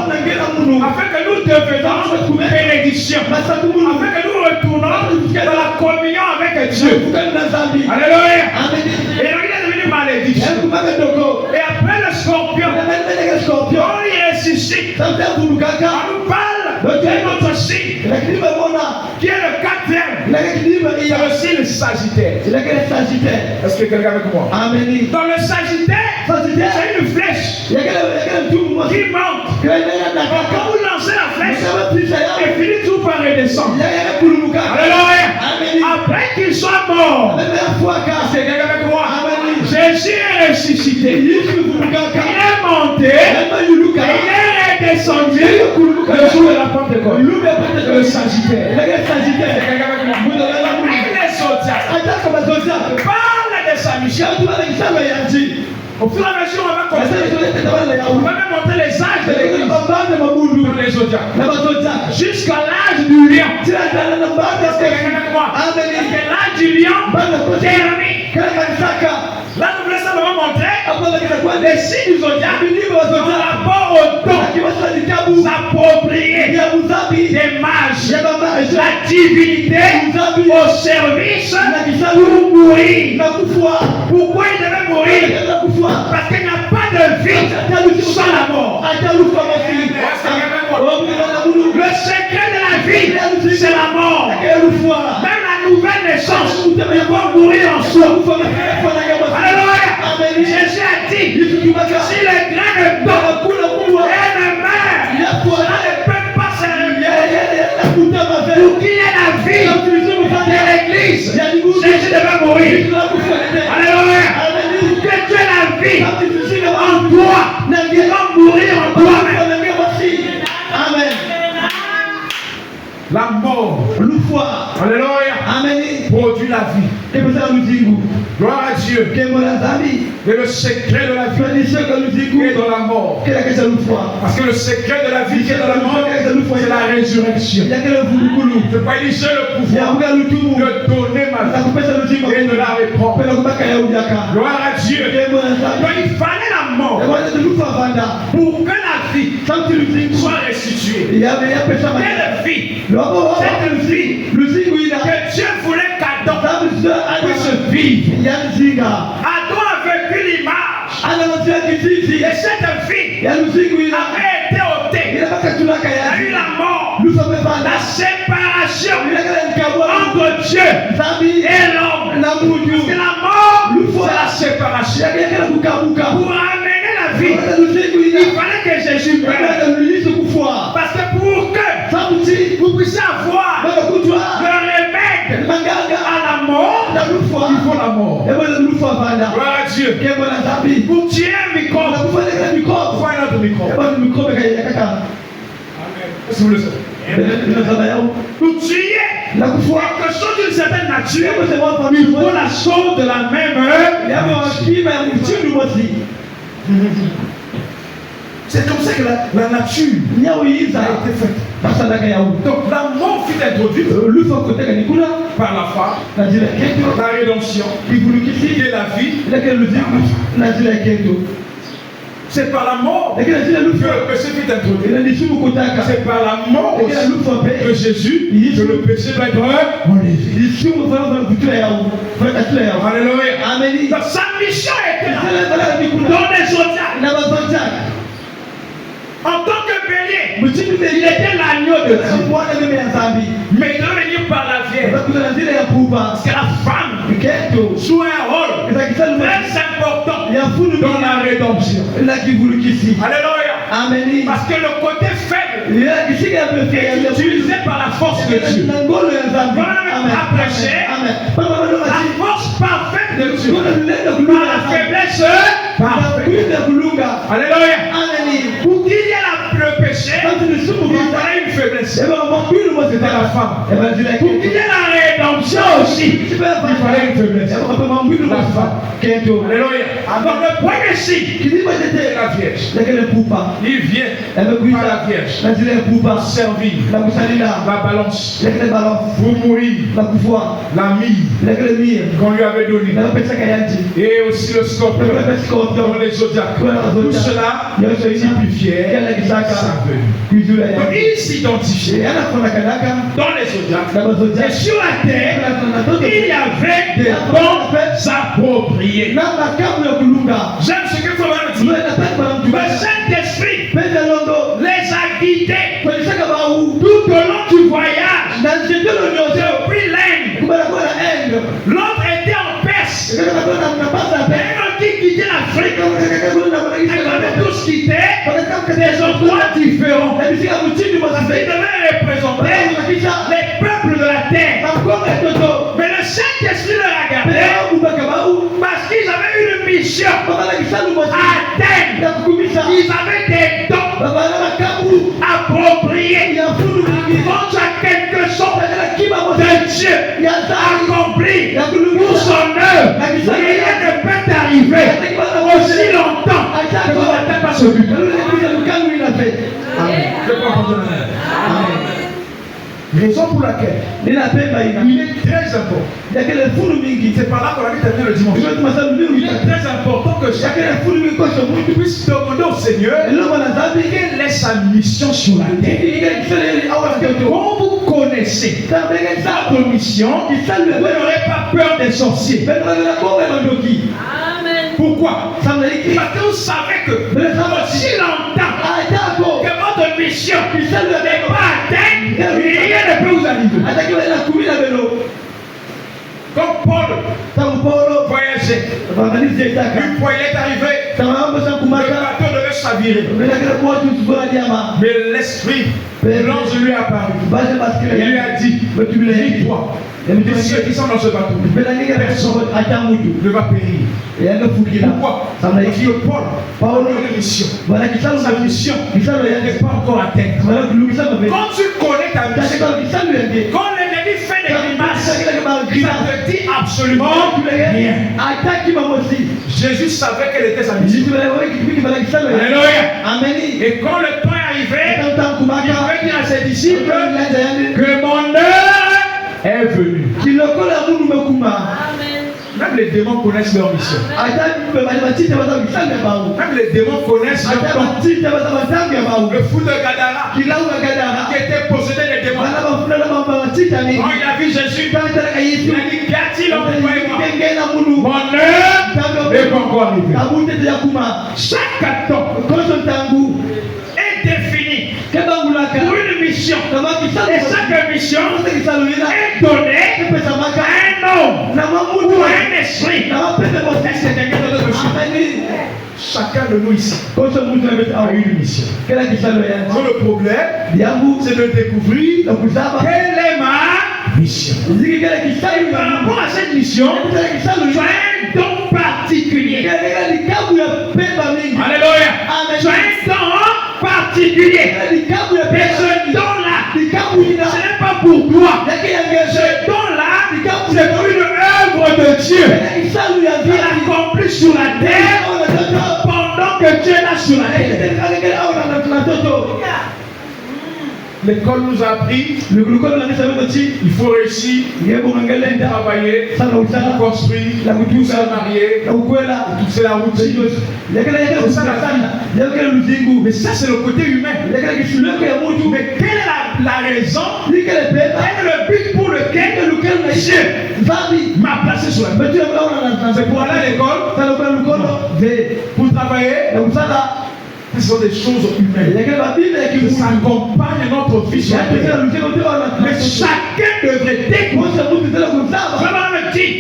afin que nous devenions bénédiction, afin que nous retournons dans la communion avec Dieu. Alléluia. Et donc il est devenu malédiction. Et après le scorpion, quand il ressuscite, on nous parle de notre signe, qui est le quatrième. C'est aussi le Sagittaire. Est-ce que quelqu'un avec moi? Dans le Sagittaire, c'est une flèche qui monte. Quand vous lancez la flèche, elle finit tout par redescendre. Alléluia. Après qu'il soit mort, c'est quelqu'un avec moi. Jésus est ressuscité. Il est monté. Et il est redescendu le jour de la Pentecôte. Le Sagittaire. C'est quelqu'un avec moi. Les autres zodiaque parle de sa mission. Au fur et à mesure, on va commencer. On va même montrer les âges de l'église dans les zodiaques. Jusqu'à l'âge du lion. Parce que l'âge du lion termine. Là, nous voulons simplement montrer les signes du zodiaque par rapport au don s'approprier des mages, la divinité au service pour mourir. Pourquoi il devait mourir? Parce qu'il n'y a pas de vie sans la mort. Le secret de la vie, c'est la mort. Même la nouvelle naissance, il va mourir en soi. Alléluia. Jésus a dit, si le grain de temps elle ne meurt, cela ne peut pas se réveiller. Pour qu'il y ait la vie de l'église, Jésus devait mourir. Alléluia. Que tu aies la vie en toi, il va mourir en toi-même. Amen. La mort, alléluia, produit la vie. Gloire à Dieu. Et le secret de la vie est dans la mort. Parce que le secret de la vie qui est dans la mort, c'est la résurrection. C'est pas il seul le pouvoir de donner ma vie et de la reprendre. Gloire à Dieu. Donc il fallait la mort pour que la vie soit restituée. Quelle vie? Cette vie que Dieu voulait qu'Adam puisse vivre. Adam a vécu l'image. Et cette vie avait été ôtée. Il y a eu la mort, la séparation entre Dieu et l'homme. Parce que la mort, c'est la séparation. Pour amener la vie, il fallait que Jésus meure. Parce que pour que vous puissiez avoir le remède à la mort, il faut la mort. Gloire à Dieu. Pour tuer un microbe, il faut un autre microbe. Est-ce que vous le savez? Pour tuer quelque chose d'une certaine nature, il faut la chose de la même C'est comme ça que la nature a été faite. Donc la mort fut introduite par la femme, la rédemption, qui est la vie. C'est par la mort que le péché fut introduit. C'est par la mort de Jésus que le péché doit être enlevé. Alléluia. Donc sa mission était là. Dans les zodiaques. En tant que bélier, il était l'agneau de Dieu. Mais il devait venir par la vierge. Parce que la femme joue un rôle très important dans la rédemption. Alléluia. Amen. Parce que le côté faible est utilisé par la force de Dieu. À prêcher la force parfaite de Dieu. Par la faiblesse parfaite. Alléluia. Pour qu'il y ait le péché, il fallait une faiblesse. C'était la femme. Pour qu'il y ait la rédemption aussi, il fallait une faiblesse. La femme. Alléluia. Donc le premier signe, c'est la Vierge. Il vient par la Vierge servir la balance pour mourir la mie qu'on lui avait donnée et aussi le scorpion dans les zodiacs. Tout cela typifiait sa venue. Donc il s'identifiait dans les zodiacs et sur la terre il y avait des dons appropriés. J'aime ce que faut dire. Le Saint-Esprit les a guidés tout au long du voyage depuis l'Inde. L'autre était en Perse. Et l'autre qui quittait l'Afrique. Et quand même tous quittaient des endroits différents. Ils devaient représenter les peuples de la terre. Mais le Saint-Esprit leur a gardé parce qu'ils avaient une mission à atteindre. Ils avaient des dons appropriés. Quand tu as quelque chose de Dieu accompli aussi longtemps que vous n'atteindez pas ce but. Amen. Je peux entendre un amen. Amen. Raison pour laquelle il est très important. C'est par là qu'on a vu terminer le dimanche. Il est très important que chacun puisse demander au Seigneur quelle est sa mission sur la terre. Quand vous connaissez votre mission, vous n'aurez pas peur des sorciers. Pourquoi? Parce que vous savez que aussi longtemps que votre mission n'est pas atteinte, rien ne peut vous arriver. Comme Paul voyageait, une fois il est arrivé, le bateau devait chavirer. Mais l'esprit, l'ange lui est apparu. Il lui a dit, dis-toi, et ceux qui sont dans ce bateau, personne ne va périr. Pourquoi? Parce que Paul a une mission. Sa mission n'est pas encore atteinte. Quand tu connais ta mission, quand l'ennemi fait des grimaces, ça ne dit absolument rien. Jésus savait quelle était sa mission. Alléluia. Et quand le temps est arrivé, il veut dire à ses disciples que mon heure est venue. Même les démons connaissent leur mission. Même les démons connaissent leur temps. Le fou de Gadara qui était possédé des démons. Quand il a vu Jésus, il a dit qu'a-t-il envoyé moi? Mon heure n'est pas encore arrivée. Chaque temps est défini pour une mission. Et chaque mission est donnée à un homme ou à un esprit. Chacun de nous ici a une mission. Donc le problème, c'est de découvrir quelle est ma mission. Par rapport à cette mission, tu as un don particulier. Alléluia. Tu as un don particulier. Et ce don-là, ce n'est pas pour toi. Ce don-là, c'est pour une œuvre de Dieu. Il accomplit sur la terre pendant que Dieu est là sur la terre. L'école nous a appris, il faut réussir, travailler, construire, se marier, c'est la routine. Mais ça c'est le côté humain. Mais quelle est la raison, quel est le but pour lequel Dieu m'a placé sur la terre? C'est pour aller à l'école, pour travailler. Ce sont des choses humaines qui s'accompagnent notre vie sur la terre. Mais chacun devrait découvrir. Je me dis,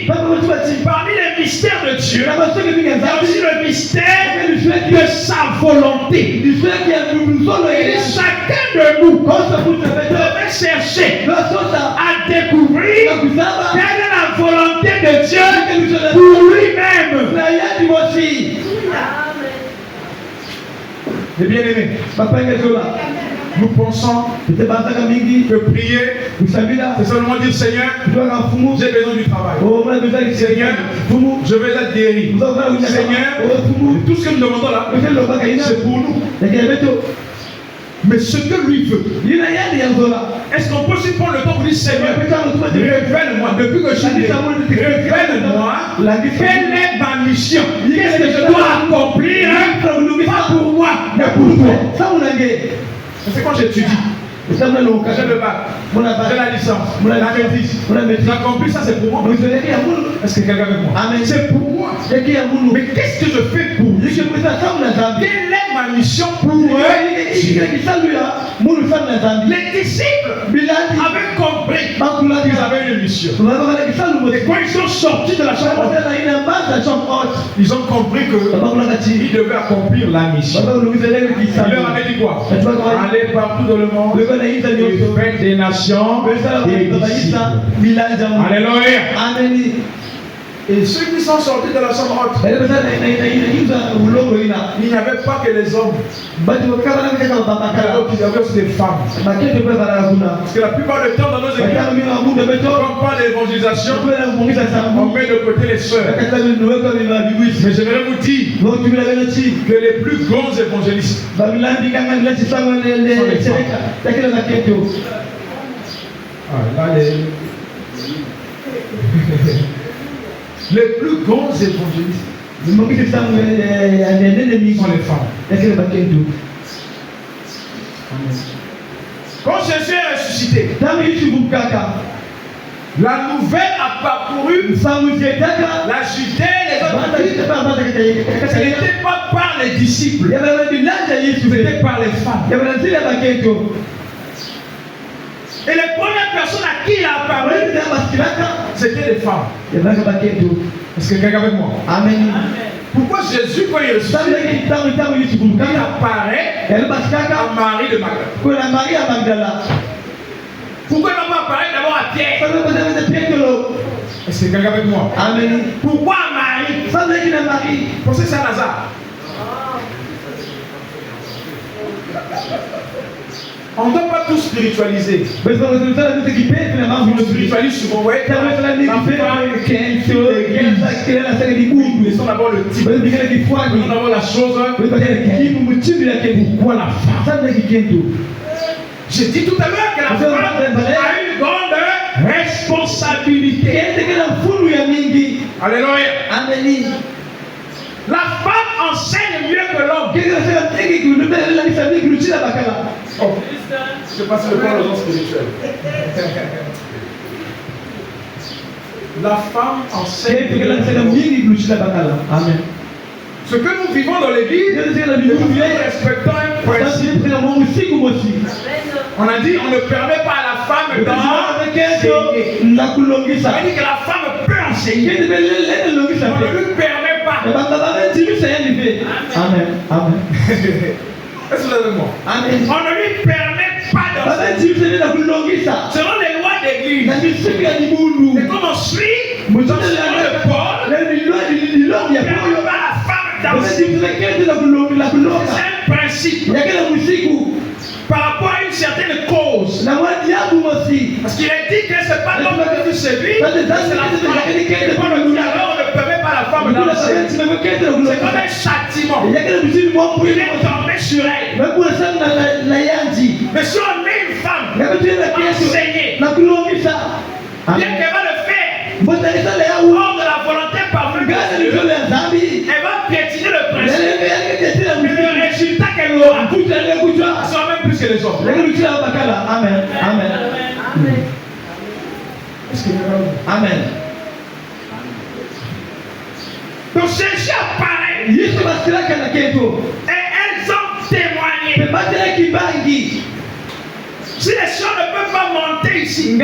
parmi les mystères de Dieu, il y a aussi le mystère de sa volonté. Et chacun de nous devrait chercher à découvrir quelle est la volonté de Dieu pour lui-même. Les bien-aimés, nous pensons que prier, c'est seulement dire Seigneur, j'ai besoin du travail. Seigneur, je vais être guéri. Seigneur, tout ce que nous demandons là, c'est pour nous. Mais ce que lui veut, est-ce qu'on peut aussi prendre le temps pour dire Seigneur, révèle-moi, depuis que je suis né, révèle-moi quelle est ma mission, qu'est-ce que je dois accomplir, pas pour moi, mais pour toi. C'est quand j'étudie. J'ai le bac, j'ai la licence, la maîtrise. J'accomplis ça, c'est pour moi. Est-ce que quelqu'un avec moi? C'est pour moi. Mais qu'est-ce que je fais pour lui? Quelle est ma mission pour eux? Les disciples avaient compris qu'ils avaient une mission. Et quand ils sont sortis de la chambre, ils ont compris qu'ils devaient accomplir la mission. Il leur avait dit quoi? Allez partout dans le monde. Et faites des nations des disciples. Alléluia. Et ceux qui sont sortis de la chambre haute, il n'y avait pas que les hommes. Il y avait aussi des femmes. Parce que la plupart du temps dans nos églises, quand on parle d'évangélisation, on met de côté les sœurs. Mais j'aimerais vous dire que les plus grands évangélistes sont les les plus grands évangélistes sont les femmes. Quand Jésus est ressuscité, la nouvelle a parcouru la Judée et les autres pays. Ce n'était pas par les disciples, c'était par les femmes. Et les premières personnes à qui il a apparu, c'était les femmes. Est-ce que quelqu'un avec moi? Amen. Pourquoi Jésus, quand il ressuscite, il apparaît à Marie de Magdala? Pourquoi il n'a pas apparu d'abord à Pierre? Est-ce que quelqu'un avec moi? Amen. Pourquoi à Marie? Pensez que c'est un hasard. On ne doit pas tout spiritualiser. On spiritualise souvent, ouais. Laissons d'abord le type. Laissons d'abord la chose. Pourquoi la femme? J'ai dit tout à l'heure que la femme a une grande responsabilité. Alléluia. Amen. La femme enseigne mieux que l'homme. Oh, je passe le temps aux gens spirituels. La femme enseigne mieux que l'homme. Amen. Ce que nous vivons dans l'église, nous respectons un principe. On a dit on ne permet pas à la femme d'enseigner. On a dit que la femme peut enseigner. On ne lui permet pas. Amen. Amen. Est-ce que vous êtes avec moi? Amen. On ne lui permet pas d'enseigner. Selon les lois d'église. Et comme on suit dans le de Paul, on ne permet pas à la femme d'enseigner. C'est un principe. Par rapport à une certaine cause. Parce qu'il est dit que ce n'est pas l'homme qui séduit, c'est la femme. Alors on ne permet pas à la femme d'enseigner. C'est comme un châtiment. Il est tombé sur elle. Mais si on met une femme enseignée, bien qu'elle va le faire hors de la volonté parvenue de Dieu, elle va piétiner le principe. Mais le résultat qu'elle aura sera même plus que les autres. Amen. Amen. Amen. Donc Jésus apparaît et elles ont témoigné. Si les gens ne peuvent pas monter ici, vous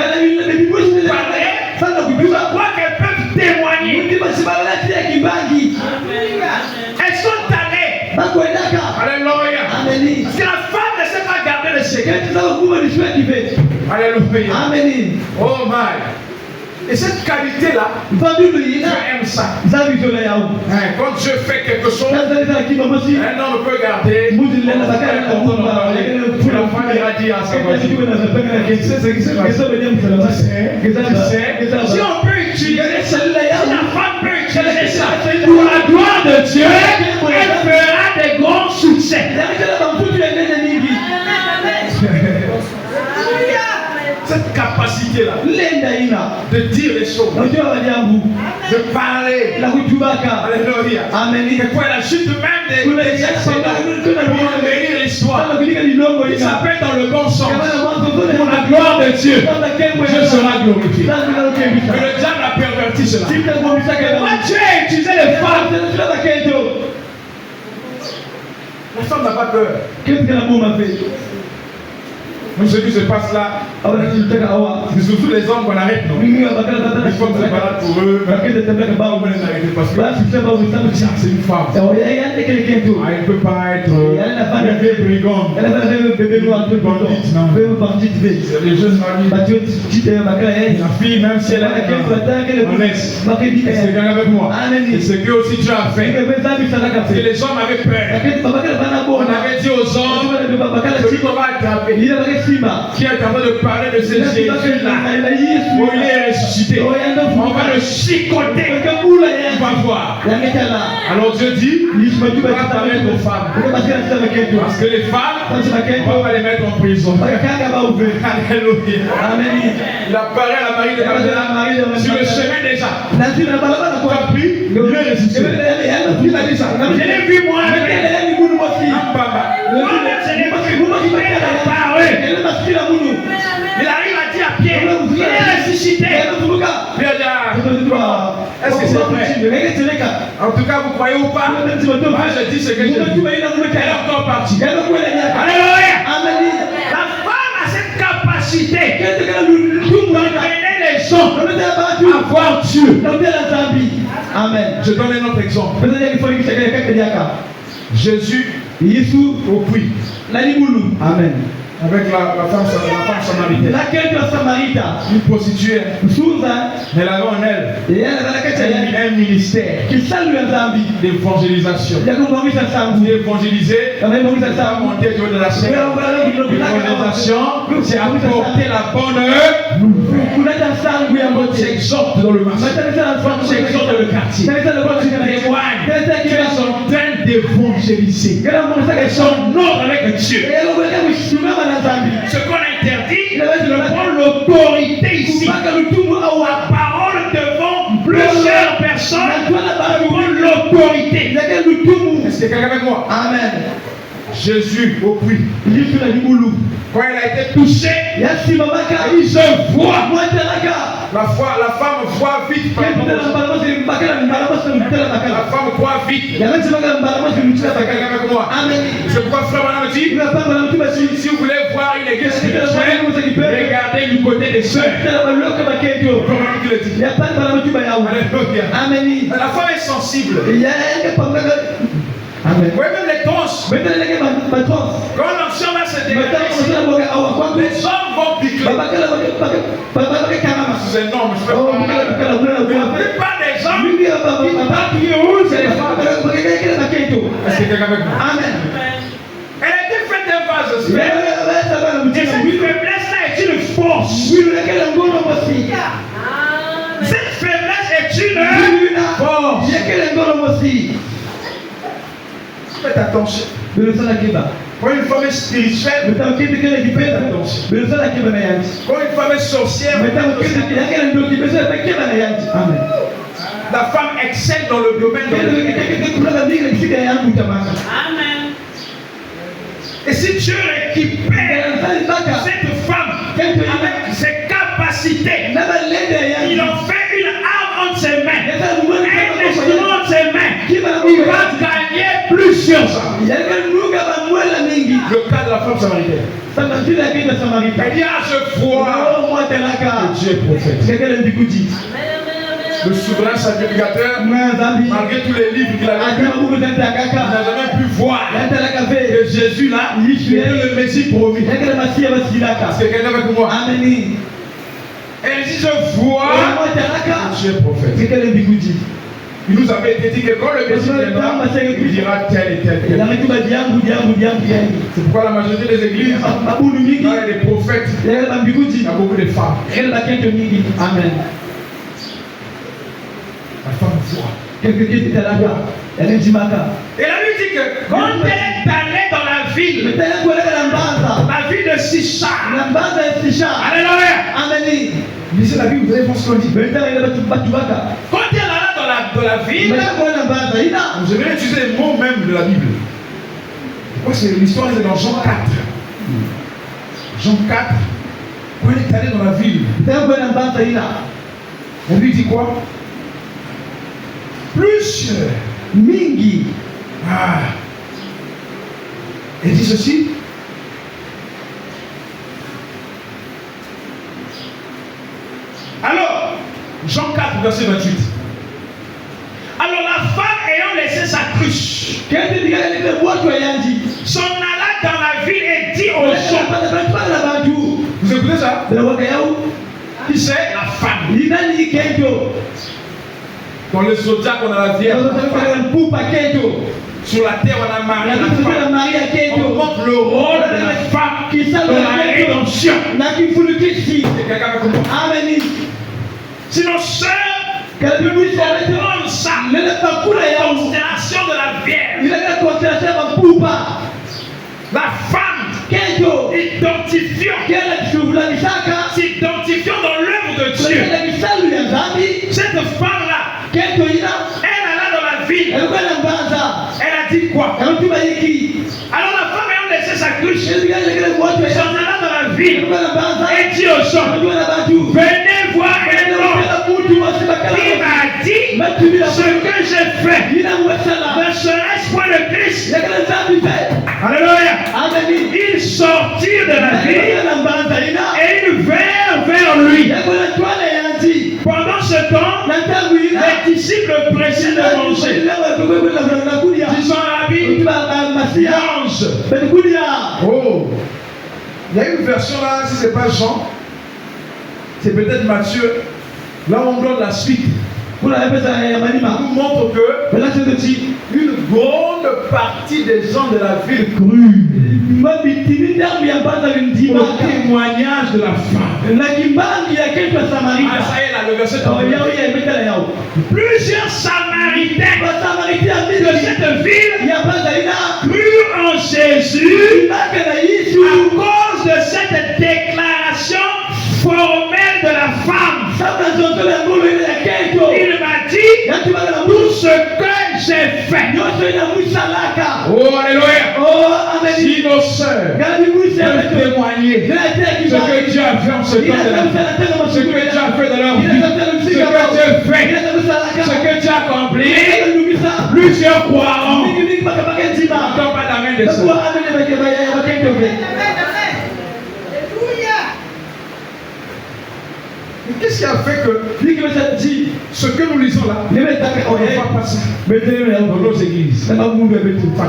crois qu'elles peuvent témoigner. Elles sont allées. Alléluia. Si la femme ne sait pas garder le secret, alléluia. Oh my. Et cette qualité-là, Dieu aime ça. Quand Dieu fait quelque chose, un homme peut garder. La femme ira dire à sa voisine, tu sais ce qui s'est passé. Si on peut utiliser ça, si la femme peut utiliser ça pour la gloire de Dieu, elle fera des grands succès. Cette capacité-là de dire les choses, de parler, alléluia. Et quoi, la chute même des excellents pour embellir l'histoire. Il s'appelle dans le bon sens. Pour la gloire de Dieu, Dieu sera glorifié. Mais le diable a perverti cela. Moi, Dieu a utilisé les femmes. La femme n'a pas peur. Qu'est-ce que l'amour m'a fait? Donc ce qui se passe là, C'est surtout les hommes qu'on arrête, non? Il faut que se balade pour eux. Vous ne les arrêtez parce que c'est une femme. Elle ne peut pas être une vieille brigande. Les jeunes mariés. La fille, même si elle est en laisse, c'est bien avec moi. Et ce que aussi Dieu a fait. Parce que les hommes avaient peur. On avait dit aux hommes, celui qu'on va attraper, qui est en train de parler de ce Jésus-là, où il est ressuscité, on va le chicoter. On va voir. Alors Dieu dit, il va apparaître aux femmes. Parce que les femmes, on ne va pas les mettre en prison. Alléluia. Il apparaît à la Marie de Magdala sur le chemin déjà. Tu as pris, il est ressuscité. Il a dit ça. Je l'ai vu moi. Il arrive à dire à Pierre, il est ressuscité. Est-ce que c'est vrai? En tout cas, vous croyez ou pas? Moi je dis ce que je dis. Elle est encore partie. Alléluia. La femme a cette capacité d'entraîner les gens à voir Dieu. Amen. Je donne un autre exemple. Jésus au puits. Amen. Avec la femme samaritaine. Une prostituée. Elle avait en elle un ministère d'évangélisation. D'évangéliser, pas monter autour de la chaîne. L'évangélisation, c'est apporter la bonne nouvelle. Quand tu exhortes dans le marché, quand tu exhortes dans le quartier, quand tu témoignes, tu es en train d'évangéliser. Et son ordre avec Dieu. Ce qu'on a interdit, c'est prendre l'autorité ici. La parole devant plusieurs personnes prendre l'autorité. Est-ce que quelqu'un avec moi? Amen. Jésus au puits. Quand il a été touché, il se voit. La femme voit vite. La femme voit vite. C'est pourquoi frère Branham dit, si vous voulez voir une église spirituelle, regardez du côté des sœurs. La femme est sensible. Amen. Oui, même les tronches. Quand l'ancien va se dégager, les hommes vont piquer. C'est énorme, je peux pas. La plupart des hommes, ils partent où c'est les femmes. Est-ce que quelqu'un avec moi? Amen. Elle a été faite d'un vase aussi. Et cette faiblesse-là est une force. Cette faiblesse est une force. Faites attention. Quand une femme est spirituelle, faites attention. Quand une femme est sorcière, Amen. La femme excelle dans le domaine de Amen. Et si Dieu récupère cette femme avec ses capacités, il en fait une arme entre ses mains, un instrument entre ses mains, il va gagner plusieurs âmes. Le cas de la femme samaritaine. Elle dit, je vois que Dieu est prophète. Le souverain sacrificateur, malgré tous les livres qu'il a lus, il n'a jamais pu voir que Jésus là, il est le Messie promis. Est-ce que quelqu'un avec moi? Elle dit, je vois que Dieu est prophète. Il nous avait été dit que quand le Messie viendra, il dira tel et tel. C'est pourquoi la majorité des églises, quand il y a des prophètes, il y a beaucoup de femmes. Amen. La femme voit. Et la lui dit que quand elle est allée dans la ville de Sisha, alléluia. Lisez la Bible, vous allez voir ce qu'on dit. Quand elle alla dans la ville, je vais utiliser les mots même de la Bible. Pourquoi l'histoire est dans Jean 4. Jean 4, quand elle est allée dans la ville, elle lui dit quoi? Plusieurs. Mingi. Elle dit ceci. verset 28. Alors la femme ayant laissé sa cruche, s'en alla dans la ville et dit aux gens. Vous écoutez ça? Qui c'est? La femme. Dans le zodiaque, on a la vierge. Sur la terre, on a Marie, la femme. On montre le rôle de la femme dans la rédemption. Quelqu'un avec moi? Sinon, sœur, comprendre ça. La considération de la vierge. La femme. S'identifiant dans l'œuvre de Dieu. Cette femme-là, elle alla dans la ville. Elle a dit quoi? Alors la femme ayant laissé sa cruche, s'en alla dans la ville et dit aux gens, venez voir un homme qui m'a dit ce que j'ai fait. Ne serait-ce point le Christ? Alléluia. Ils sortirent de la ville et ils vinrent vers lui. Pendant ce temps, les disciples pressaient de manger. Disant à Rabbi, mange. Oh, il y a une version là, si ce n'est pas Jean, c'est peut-être Matthieu. Là, on donne la suite. On nous montre que une grande partie des gens de la ville crurent au témoignage de la femme. Ah, ça y est, là, le verset 39. Plusieurs Samaritains de cette ville crurent en Jésus à cause de cette déclaration formelle de la femme. Il m'a dit tout ce que j'ai fait. Oh, alléluia. Si nos sœurs peuvent témoigner ce que Dieu a fait en ce temps de la vie, ce que Dieu a fait dans leur vie, ce que Dieu fait, ce que Dieu a accompli, plusieurs croiront. Encore pas d'amen de ça. Qu'est-ce qui a fait que ce que nous lisons là, on ne voit pas ça dans nos églises à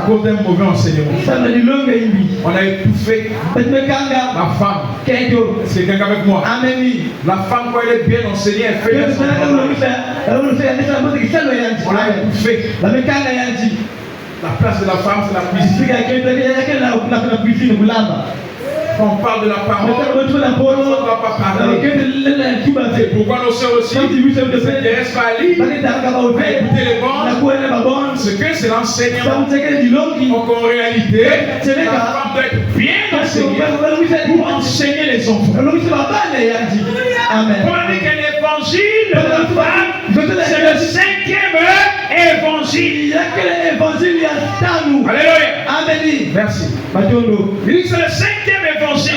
cause d'un mauvais enseignement? On a étouffé la femme. C'est quelqu'un avec moi. La femme, quand elle est bien enseignée, elle fait son travail. On l'a étouffé. La place de la femme, c'est la cuisine. Quand on parle de la parole, on ne doit pas parler. C'est pourquoi nos sœurs aussi ne s'intéressent pas à lire, à écouter les bandes. Ce que c'est l'enseignement. Donc en réalité, la femme doit être bien enseignée pour enseigner les enfants. Pour dire qu'un évangile de la femme, c'est le 5e évangile. Alléluia. Merci. Il dit que c'est le 5e évangile.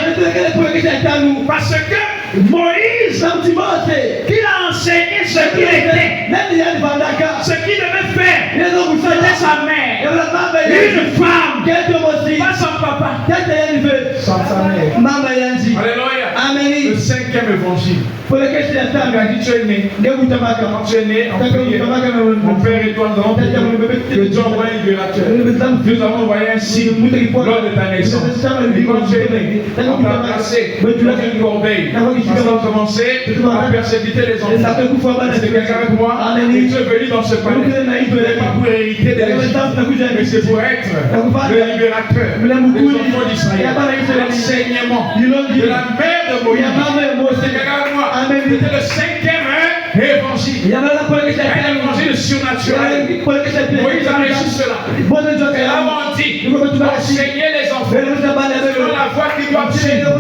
Parce que Moïse, qu'il a enseigné ce qu'il était, ce qu'il devait faire, c'était sa mère, une femme, pas son papa, sans sa mère. Alléluia. Le 5e évangile. Il a dit tu es né. Quand tu es né, on priait. Mon Père et toi nous avons prié que Dieu envoie un libérateur. Nous avons envoyé un signe lors de ta naissance. Et quand tu es né, on t'a placé dans une corbeille. Parce qu'on a commencé à persécuter les enfants. C'est quelqu'un avec moi. Et tu es venu dans ce palais. Ce n'est pas pour hériter des l'Égypte, mais c'est pour être le libérateur des enfants d'Israël. L'enseignement de la mère de Moïse. C'est quelqu'un avec moi. C'était le 5e évangile. Un évangile surnaturel. Moïse a reçu cela. Et là, on dit enseigner les enfants selon la voie qu'ils doivent suivre.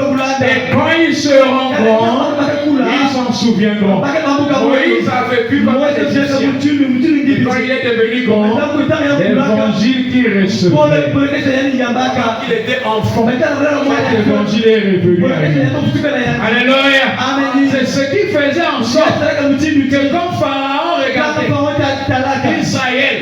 Et quand ils seront grands, ils s'en souviendront. Moïse a vécu comme un Égyptien. Et quand il est devenu grand, l'évangile qu'il recevait, quand il était enfant, cet évangile est revenu à lui. Alléluia. C'est ce qui faisait en sorte que quand Pharaon regardait Israël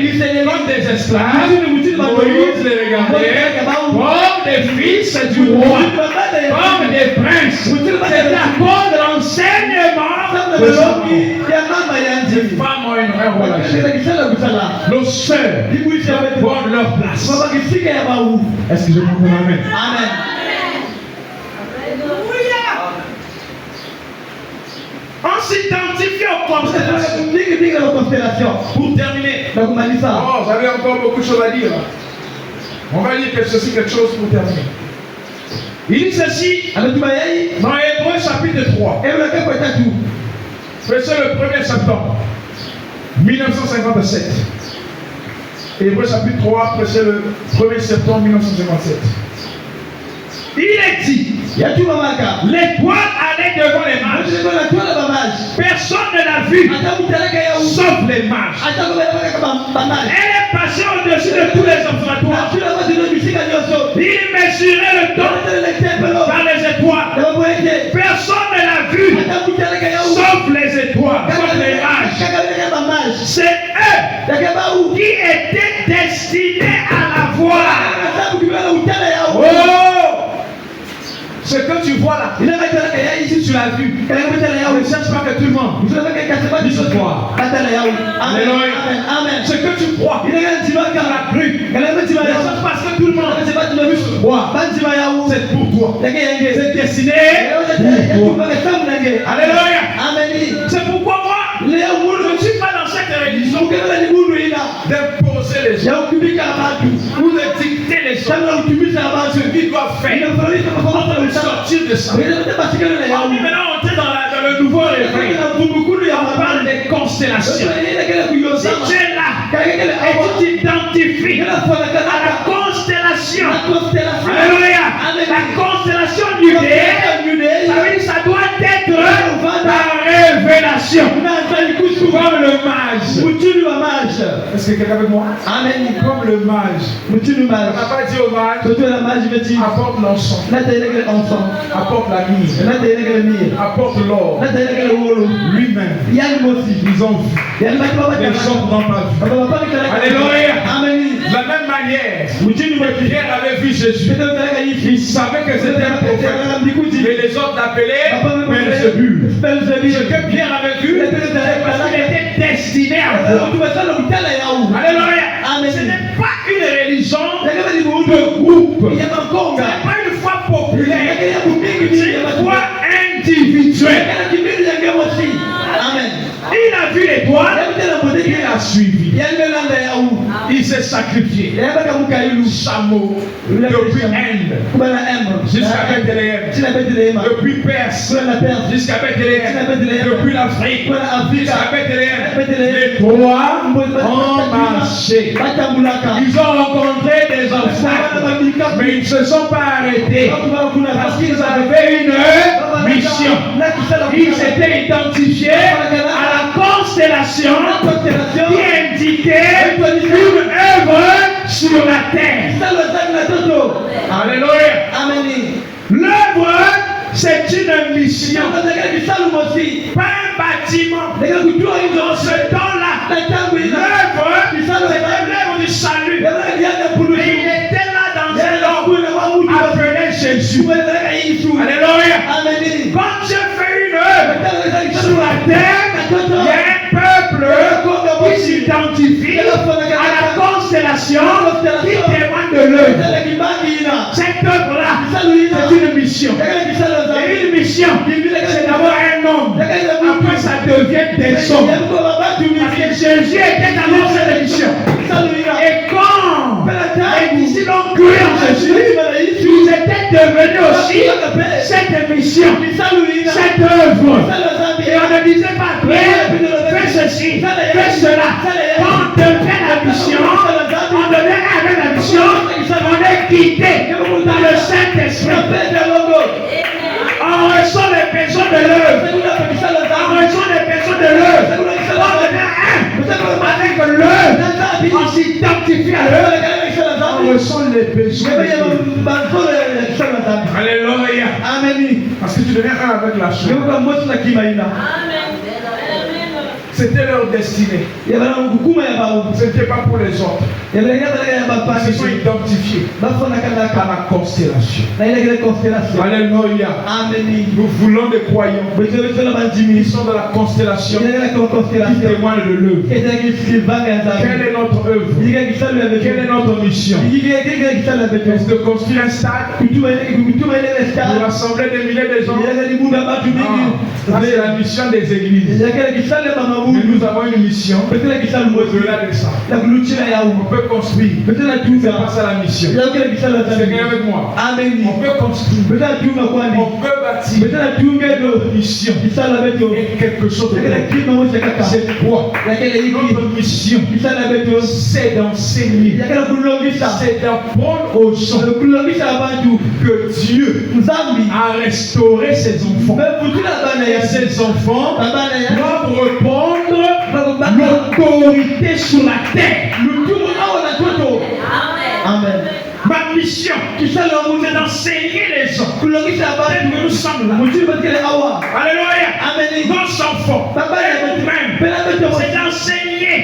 comme des esclaves, Moïse les regardait comme des fils du roi, comme des princes. C'était à cause de l'enseignement de malongi ya mama ya Les nzimbi. femmes ont une vraie relation. Nos sœurs prennent leur place. Est-ce que je peux dire amen? Amen. On s'identifie aux constellations. Pour terminer. Oh, j'avais encore beaucoup de choses à dire. On va lire quelque chose pour terminer. Il dit ceci dans Hébreux chapitre 3. C'est le 1er septembre 1957. Hébreux chapitre 3, c'est le 1er septembre 1957. Il est dit, l'étoile allait devant les mages. Personne ne l'a vue, sauf les mages. Elle est passée au-dessus de tous les observatoires. Il mesurait le temps par les étoiles. Personne ne l'a vue, sauf les étoiles, sauf les mages. C'est eux qui étaient destinés à la voir. Oh! Ce que tu vois là, si tu l'as vu, ne cherche pas que tout le monde puisse voir. Alléluia. Ce que tu crois, tu l'as cru. Ne cherche pas que tout le monde puisse voir. C'est pour toi. C'est destiné pour toi. Alléluia. C'est pourquoi moi, je ne suis pas dans cette religion d'imposer les gens ou de dicter les gens ce qu'ils doivent faire. Sortir de ça. Maintenant, on est dans le nouveau réveil. On parle des constellations. Si tu es là et tu t'identifies à la constellation, alléluia, la constellation du dé, ça veut dire que ça doit être la révélation. Comme le mage. Est-ce que quelqu'un avec moi? Amen. Comme le mage. On n'a pas dit au mage, apporte l'encens, apporte la myrrhe, apporte l'or. Lui-même, ils ont vu. Les autres n'ont pas vu. Alléluia. De la même manière, Pierre avait vu Jésus. Il savait que c'était un prophète. Et les autres l'appelaient Belzébul. Ce que Pierre avait vu, c'est parce qu'il était destiné à voir. Alléluia. Ce n'est pas une religion de groupe. Ce n'est pas une foi populaire. C'est une foi individuelle. Amen. Il a vu l'étoile, il a suivi. Il s'est sacrifié. Chameau, depuis Inde jusqu'à Bethléem, depuis Perse jusqu'à Bethléem, depuis l'Afrique jusqu'à Bethléem. Les trois ont marché. Ils ont rencontré des obstacles, mais ils ne se sont pas arrêtés parce qu'ils avaient une mission. Ils s'étaient identifiés à la constellation qui indiquait une œuvre sur la terre. Alléluia. L'œuvre, c'est une mission. Pas un bâtiment. Dans ce temps-là, l'œuvre, c'est l'œuvre du salut. Et il était là dans un homme appelé Jésus. Alléluia. Quand Dieu fait une œuvre sur la terre, il y a un peuple qui s'identifie à la constellation qui témoigne de l'œuvre. Cette œuvre-là, c'est une mission. Et une mission, c'est d'avoir un homme. Après, ça devient des hommes. Parce que Jésus était dans cette mission. Et quand les disciples ont cru en Jésus, ils étaient devenus aussi cette mission, cette œuvre. Et on ne disait pas, fais ceci, fais cela. Quand on devient la mission, on devient avec la mission, on est guidé dans le Saint-Esprit. On ressent les besoins de l'œuvre. On ressent les besoins de l'œuvre. On devient un avec l'œuvre. On s'identifie à l'œuvre. On ressent les besoins de l'œuvre. Alléluia. Amen. Parce que tu deviens un avec la chose. C'était leur destinée. Ce n'était pas pour les autres. Ils se sont identifiés à la constellation. Alléluia. Nous voulons des croyants qui sont dans la constellation, qui témoignent de l'œuvre. Quelle est notre œuvre? Quelle est notre mission? Est-ce de construire un stade? De rassembler des milliers de gens? Ça, c'est la mission des églises. Mais nous avons une mission au-delà de ça. On peut construire. C'est pas ça la mission. C'est bien avec moi. On peut construire. On peut bâtir. Notre mission est quelque chose de grand. C'est quoi? Notre mission, c'est d'enseigner. C'est d'apprendre aux gens que Dieu a restauré ses enfants. Et ces enfants doivent reprendre l'autorité sur la terre. Amen. Ma mission, c'est d'enseigner les gens. Nous sommes là. Alléluia. Nos enfants, nous-mêmes, c'est d'enseigner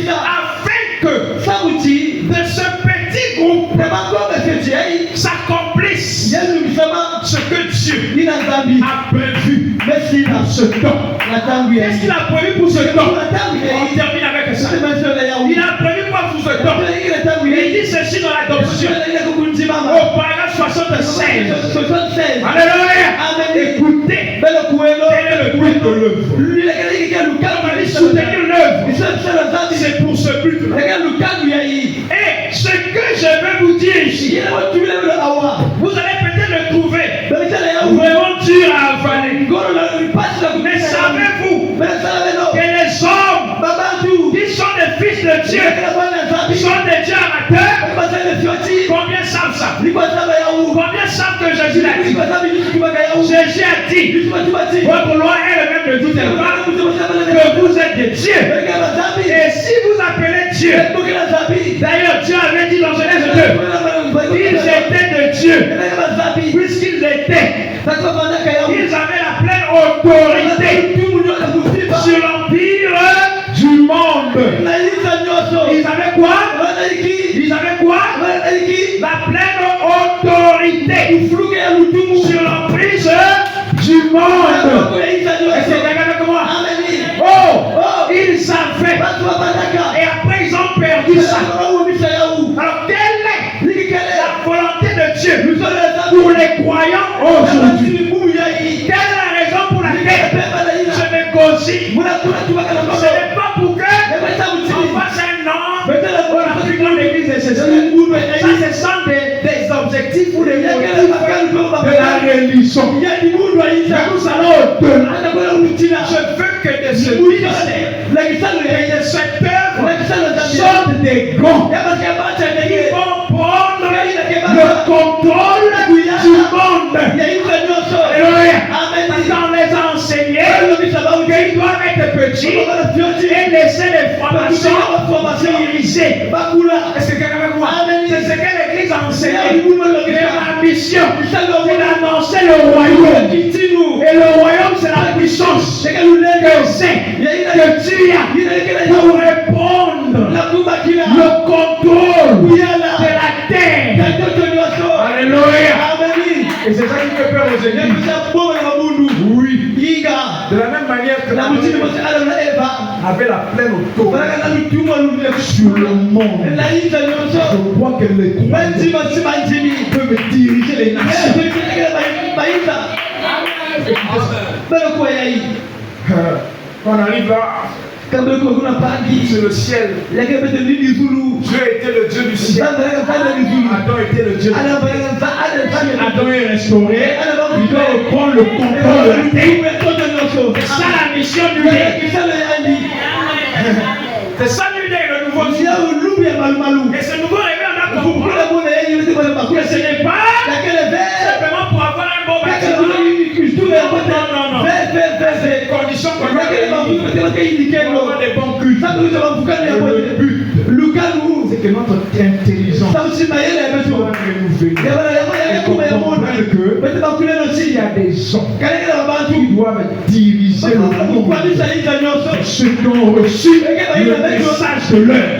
afin que de ce petit groupe s'accomplisse ce que Dieu a prévu pour ce temps. Qu'est-ce qu'il a prévu pour ce temps? On termine avec ça. Il a prévu quoi pour ce temps? Il dit ceci dans l'adoption. Au paragraphe 76. Alléluia. Écoutez. Quel est le but de l'œuvre? Quand on dit soutenir l'œuvre, c'est pour ce but-là. Et ce que je vais vous dire ici, vous allez peut-être le trouver vraiment dur à avaler. Mais savez-vous que les hommes qui sont des fils de Dieu, qui sont des dieux amateurs, combien savent ça? Combien savent que Jésus l'a dit? Jésus a dit, votre loi est le même de tout et que vous êtes des dieux. Et si vous appelez Dieu, d'ailleurs Dieu avait dit dans Genèse 2, ils étaient de Dieu, puisqu'ils étaient, ils avaient la pleine autorité sur l'empire du monde. Ils avaient quoi? Ils avaient quoi? La pleine autorité sur l'emprise du monde. Et c'est d'accord avec moi? Oh, ils savaient. Et après ils ont perdu ça. Alors quelle est la volonté de Dieu pour les croyants aujourd'hui? Quelle est la raison pour laquelle je négocie? Ce n'est pas pour que on fasse un nom pour la plus grande église de ce ça, ce sont des objectifs ou des motifs de la religion. Mais nous allons au-delà. Je veux que de ce ministère et de cette œuvre sortent des grands qui vont prendre le contrôle du monde. Parce qu'on les a enseignés qu'ils doivent être petits et laisser les formations diriger. Est-ce que quelqu'un avec moi? C'est ce que l'Église a enseigné. Et ma mission, c'est d'annoncer le royaume. Et le royaume, c'est la puissance que Dieu a pour répondre le contrôle de la terre. Alléluia. Et c'est ça qui fait peur aux églises. Oui. De la même manière que avait la pleine autorité sur le monde. Je crois que les croyants peuvent diriger les nations. On arrive là. C'est le ciel. Dieu était le Dieu du ciel. Adam était le Dieu du ciel. Adam est restauré. Il doit reprendre le contrôle de la terre. C'est ça la mission du Dieu. C'est ça le nouveau Dieu. Et ce nouveau réveil, on a compris que ce n'est pas simplement pour avoir un bon bâtiment. Non. C'est condition qu'on a des bons cultes. Le but, c'est que notre intelligence Il y a des gens qui doivent diriger le monde. Ceux qui ont reçu le message de l'heure.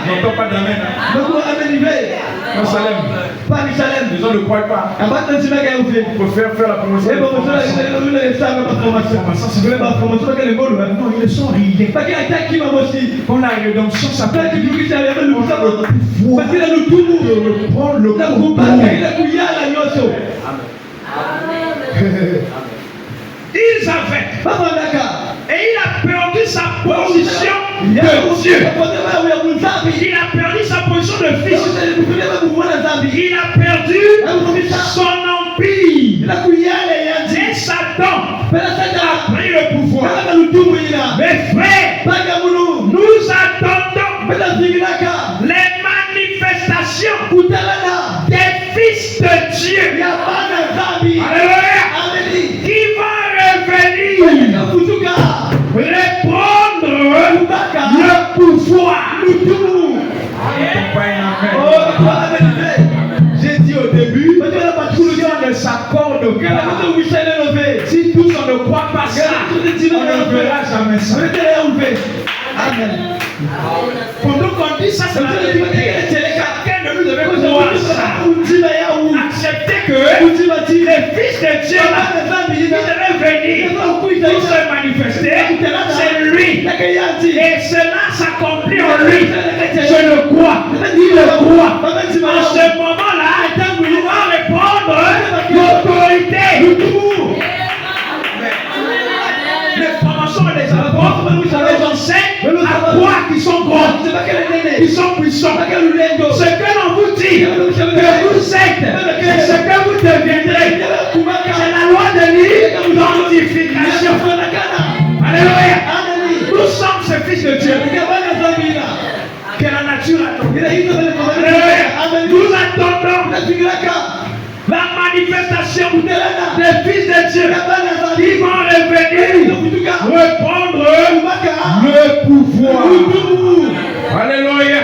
J'entends pas d'amen. Les gens ne croient pas. On peut faire la promotion. Non, ils sont rien. Pour la rédemption, ça peut être le pouvoir de prendre le contrôle. Ils avaient. Et il a perdu sa position de Dieu. Il a perdu sa position de fils. Il a perdu son empire. Et Satan a pris le pouvoir. Mes frères, nous attendons les manifestations des fils de Dieu. Alléluia. Qui va revenir reprendre le pouvoir. J'ai dit au début, si on ne s'accorde pas, si tous on ne croit pas ça, on ne verra jamais ça. Amen. Pendant qu'on dit ça, c'est la vérité. Chacun de nous devait croire ça. Accepter que les fils de Dieu, ils devaient venir pour se manifester. C'est lui. Et cela s'accomplit en lui. Je le crois. Il le croit. En ce moment-là, il va répondre l'autorité. Les formations et les apôtres nous enseignent à croire qu'ils sont grands, qu'ils sont puissants. Ce que l'on vous dit, que vous êtes, ce que vous deviendrez, c'est la loi de l'identification. Alléluia. Nous sommes ces fils de Dieu. Que la nature attend. Alléluia. Nous attendons la manifestation des fils de Dieu qui vont revenir reprendre le pouvoir. Alléluia.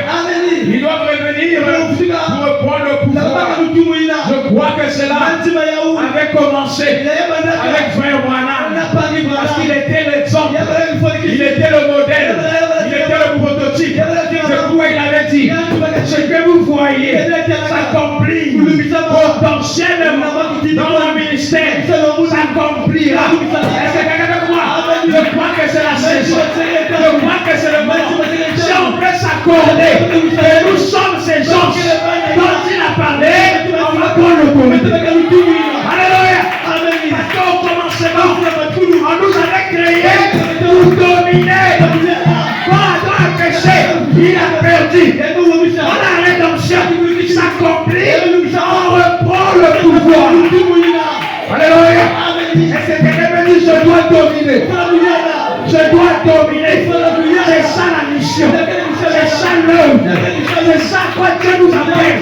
Ils doivent revenir pour reprendre le pouvoir. Je crois que cela avait commencé avec Frère Branham parce qu'il était l'exemple, il était le modèle, il était le prototype. C'est pourquoi il avait dit ce que vous voyez s'accomplit potentiellement dans le ministère, s'accomplira. Est-ce que quelqu'un veut croire? Je crois que c'est la saison. Je crois que c'est le moment. Si on peut s'accorder que nous sommes ces gens dont il a parlé, on va prendre le comité. Alléluia. Parce qu'au commencement, on nous avait créé pour dominer. Quand Adam a péché, il a perdu. On a la rédemption qui s'accomplit, on reprend le pouvoir. Alléluia. Est-ce que quelqu'un me dit je dois dominer? Je dois dominer. C'est ça la mission. C'est ça l'œuvre. C'est ça quoi Dieu nous appelle.